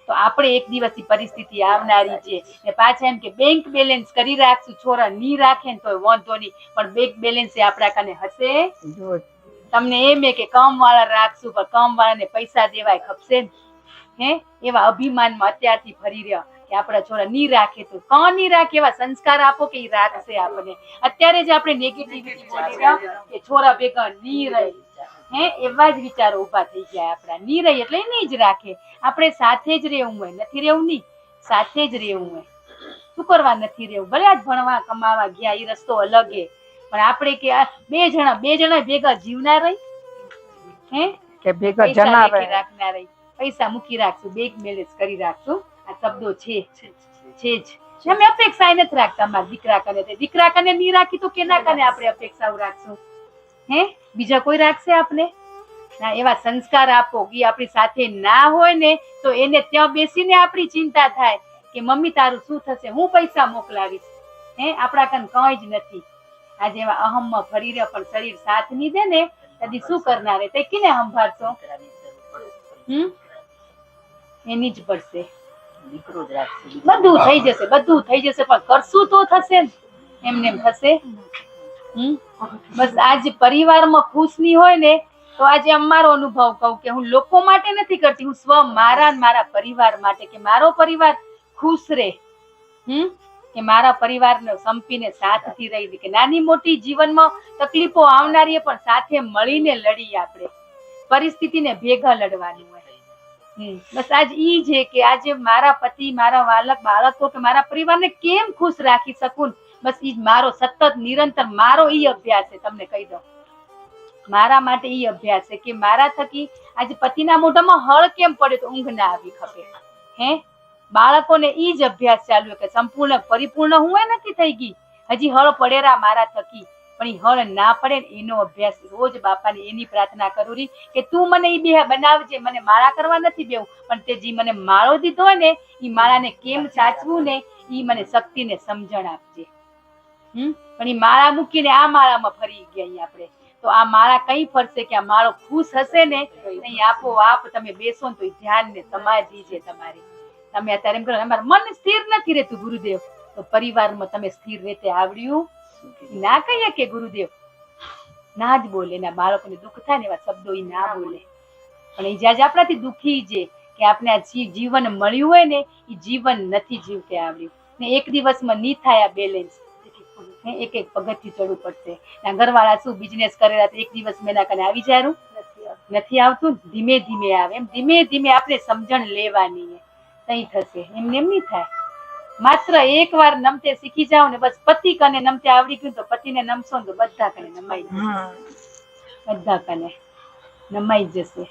તો આપણે એક દિવસની પરિસ્થિતિ આવનારી છે ને પાછા એમ કે બેંક બેલેન્સ કરી રાખશું, છોરા ની રાખે ને તોય વાંધો નહીં, પણ બેંક બેલેન્સ આપણા કને હશે. તમને એમ કે કામ વાળા રાખશું પણ કામ વાળાને પૈસા દેવાય ખપશે ને, હે એવા અભિમાનમાં અત્યારથી ફરી રહ્યા કે આપણા છોરા ની રાખે તો કોણ ની રાખે. એવા સંસ્કાર આપો કે ઈ રાખશે આપણે. અત્યારે જ આપણે નેગેટિવિટી બોલી રહ્યા કે છોરા ભેગા ની રહે, એવા જ વિચારો ઊભા થઈ ગયા આપણા. ની રહી એટલે નહીં જ રાખે. આપણે સાથે જ રહેવું હોય, નથી રહેવું નહીં, સાથે જ રહેવું હોય. શું કરવા નથી રહેવું? ભલે આજ ભણવા કમાવા ગયા, એ રસ્તો અલગ હે, પણ આપણે કે આ બે જણા ભેગા જીવના રહી, કે ભેગા પૈસા જના લેખી રહે. રાખના રહી, પૈસા મૂકી રાખશું, બેંક બેલેન્સ કરી રાખશું. આ શબ્દો છે જ. અમે અપેક્ષા નથી રાખતા અમારા દીકરા કને. દીકરા કને નહીં રાખી તો કેના કને આપણે અપેક્ષાઓ રાખશું? બીજા કોઈ રાખશે આપણે? ના, એવા સંસ્કાર આપો કે આપણી સાથે ના હોય ને તો એને ત્યાં બેસીને આપણી ચિંતા થાય કે મમ્મી તારું શું થશે, હું પૈસા મોકલાવીશ. આપણા કન કંઈ જ નથી. આજે એવા અહમમાં ફરી રહ્યા પણ શરીર સાથ નહીં દે ને કદી શું કરનારે? તે કિને સંભાળશો? એની જ પડશે. દીકરો જ રાખશે. બધું થઈ જશે પણ કરશું તો થશે ને? એમને એમ થશે? બસ આજ પરિવારમાં ખુશ નહીં હોય ને તો આજે અમારો અનુભવ કહું કે હું લોકો માટે નથી કરતી, હું મારા પરિવાર માટે, કે મારો પરિવાર ખુશ રહે, કે મારા પરિવારને સંપીને સાથથી રહી, કે નાની મોટી જીવનમાં તકલીફો આવનારી પણ સાથે મળીને લડીએ. આપણે પરિસ્થિતિને ભેગા લડવાની હોય. બસ આજ ઈ છે કે આજે મારા પતિ, મારા વાલક, બાળકો કે મારા પરિવારને કેમ ખુશ રાખી શકું, બસ ઈ મારો સતત નિરંતર મારો ઈ અભ્યાસ છે. તમને કહી દઉં, મારા માટે ઈ અભ્યાસ છે કે મારા થકી આજે પતિના મોઢામાં હળ કેમ પડે તો ઊંઘ ના આવી ખપે. બાળકોને ઈ જ અભ્યાસ ચાલુ કે સંપૂર્ણ પરિપૂર્ણ હું નથી થઈ ગઈ, હજી હળ પડેરા મારા થકી, પણ ઈ હળ ના પડે ને એનો અભ્યાસ રોજ બાપાને એની પ્રાર્થના કરું રહી કે તું મને ઈ બે બનાવજે. મને માળા કરવા નથી બેવું, પણ તે જે મને માળો દીધો હોય ને ઈ માળાને કેમ સાચવું ને ઈ મને શક્તિને સમજણ આપજે. પણ ઈ માળા મૂકીને આ માળામાં ફરી ગયા આપણે, તો આ માળા કઈ ફરશે કે આ માળો ખુશ હશે ને અહીં આપોઆપ તમે બેસો ને તો ધ્યાન ને સમાધિ છે તમારી. તમે અત્યારે એમ કરો અમારું મન સ્થિર નથી રહેતું ગુરુદેવ, તો પરિવારમાં તમે સ્થિર રહેતે આવડ્યું ના કહીએ કે ગુરુદેવ ના જ બોલે. ના, બાળકોને દુઃખ થાય ને એવા શબ્દો ઈ ના બોલે, પણ એ જ્યાં આપણાથી દુઃખી છે કે આપણે આ જીવન મળ્યું હોય ને એ જીવન નથી જીવતે આવડ્યું ને એક દિવસમાં નહીં થાય આ બેલેન્સ. એક પગથિયું ચડવું પડશે. ઘરવાળા શું બિઝનેસ કરેલા એક દિવસ મેના કને આવી જાય નથી આવતું, ધીમે ધીમે આવે. એમ ધીમે ધીમે આપણે સમજણ લેવાની તઈ થશે, એમને એમ નહીં થાય. માત્ર એક વાર નમતે શીખી જાવ ને બસ, પતિ કને નમતે આવડી ગયું તો પતિને નમશો ને તો બધા કને નમાઈ જશે, બધા કને નમાઈ જશે.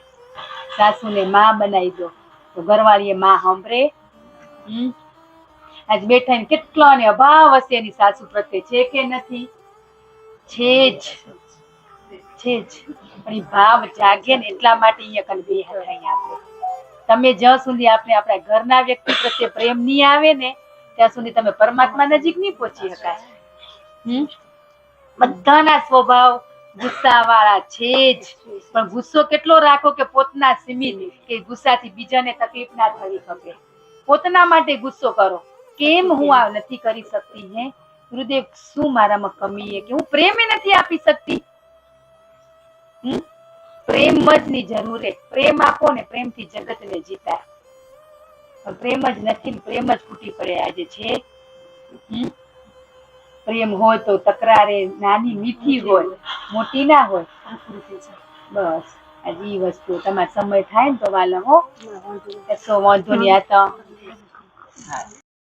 સાસુને માં બનાવી દો તો ઘરવાળીએ માં સાંભળે. આજ બેઠા ને કેટલા ને અભાવ હશે એની સાસુ પ્રત્યે, છે કે નથી? છે જ. પણ એ ભાવ જાગે ને એટલા માટે અહીંયા કને બે હાથ આપણે. તમે જ્યાં સુધી આપણે આપણા ઘરના વ્યક્તિ પ્રત્યે પ્રેમ નહીં આવે ને ત્યાં સુધી તમે પરમાત્મા નજીક નહીં પહોંચી શકાય. બધાના સ્વભાવ ગુસ્સા વાળા છે જ, પણ ગુસ્સો કેટલો રાખો કે પોતાના સીમિત, કે ગુસ્સાથી બીજાને તકલીફ ના થવી ખપે. પોતાના માટે ગુસ્સો કરો. કેમ હું આ નથી કરી શકતી? ગુરુદેવ શું મારામાં કમી છે કે હું પ્રેમ નથી આપી શકતી? પ્રેમ જ ની જરૂર છે. પ્રેમ આપો ને પ્રેમથી જગતને જીતાય. પ્રેમ જ નથી, પ્રેમ જ ફૂટી પડે આજે છે. પ્રેમ હોય તો તકરારે નાની મીઠી હોય, મોટી ના હોય. બસ આજે ઈ વસ્તુ તમારો સમય થાય ને તો વાલા હો, કશો વાંધો નહીં. આ તો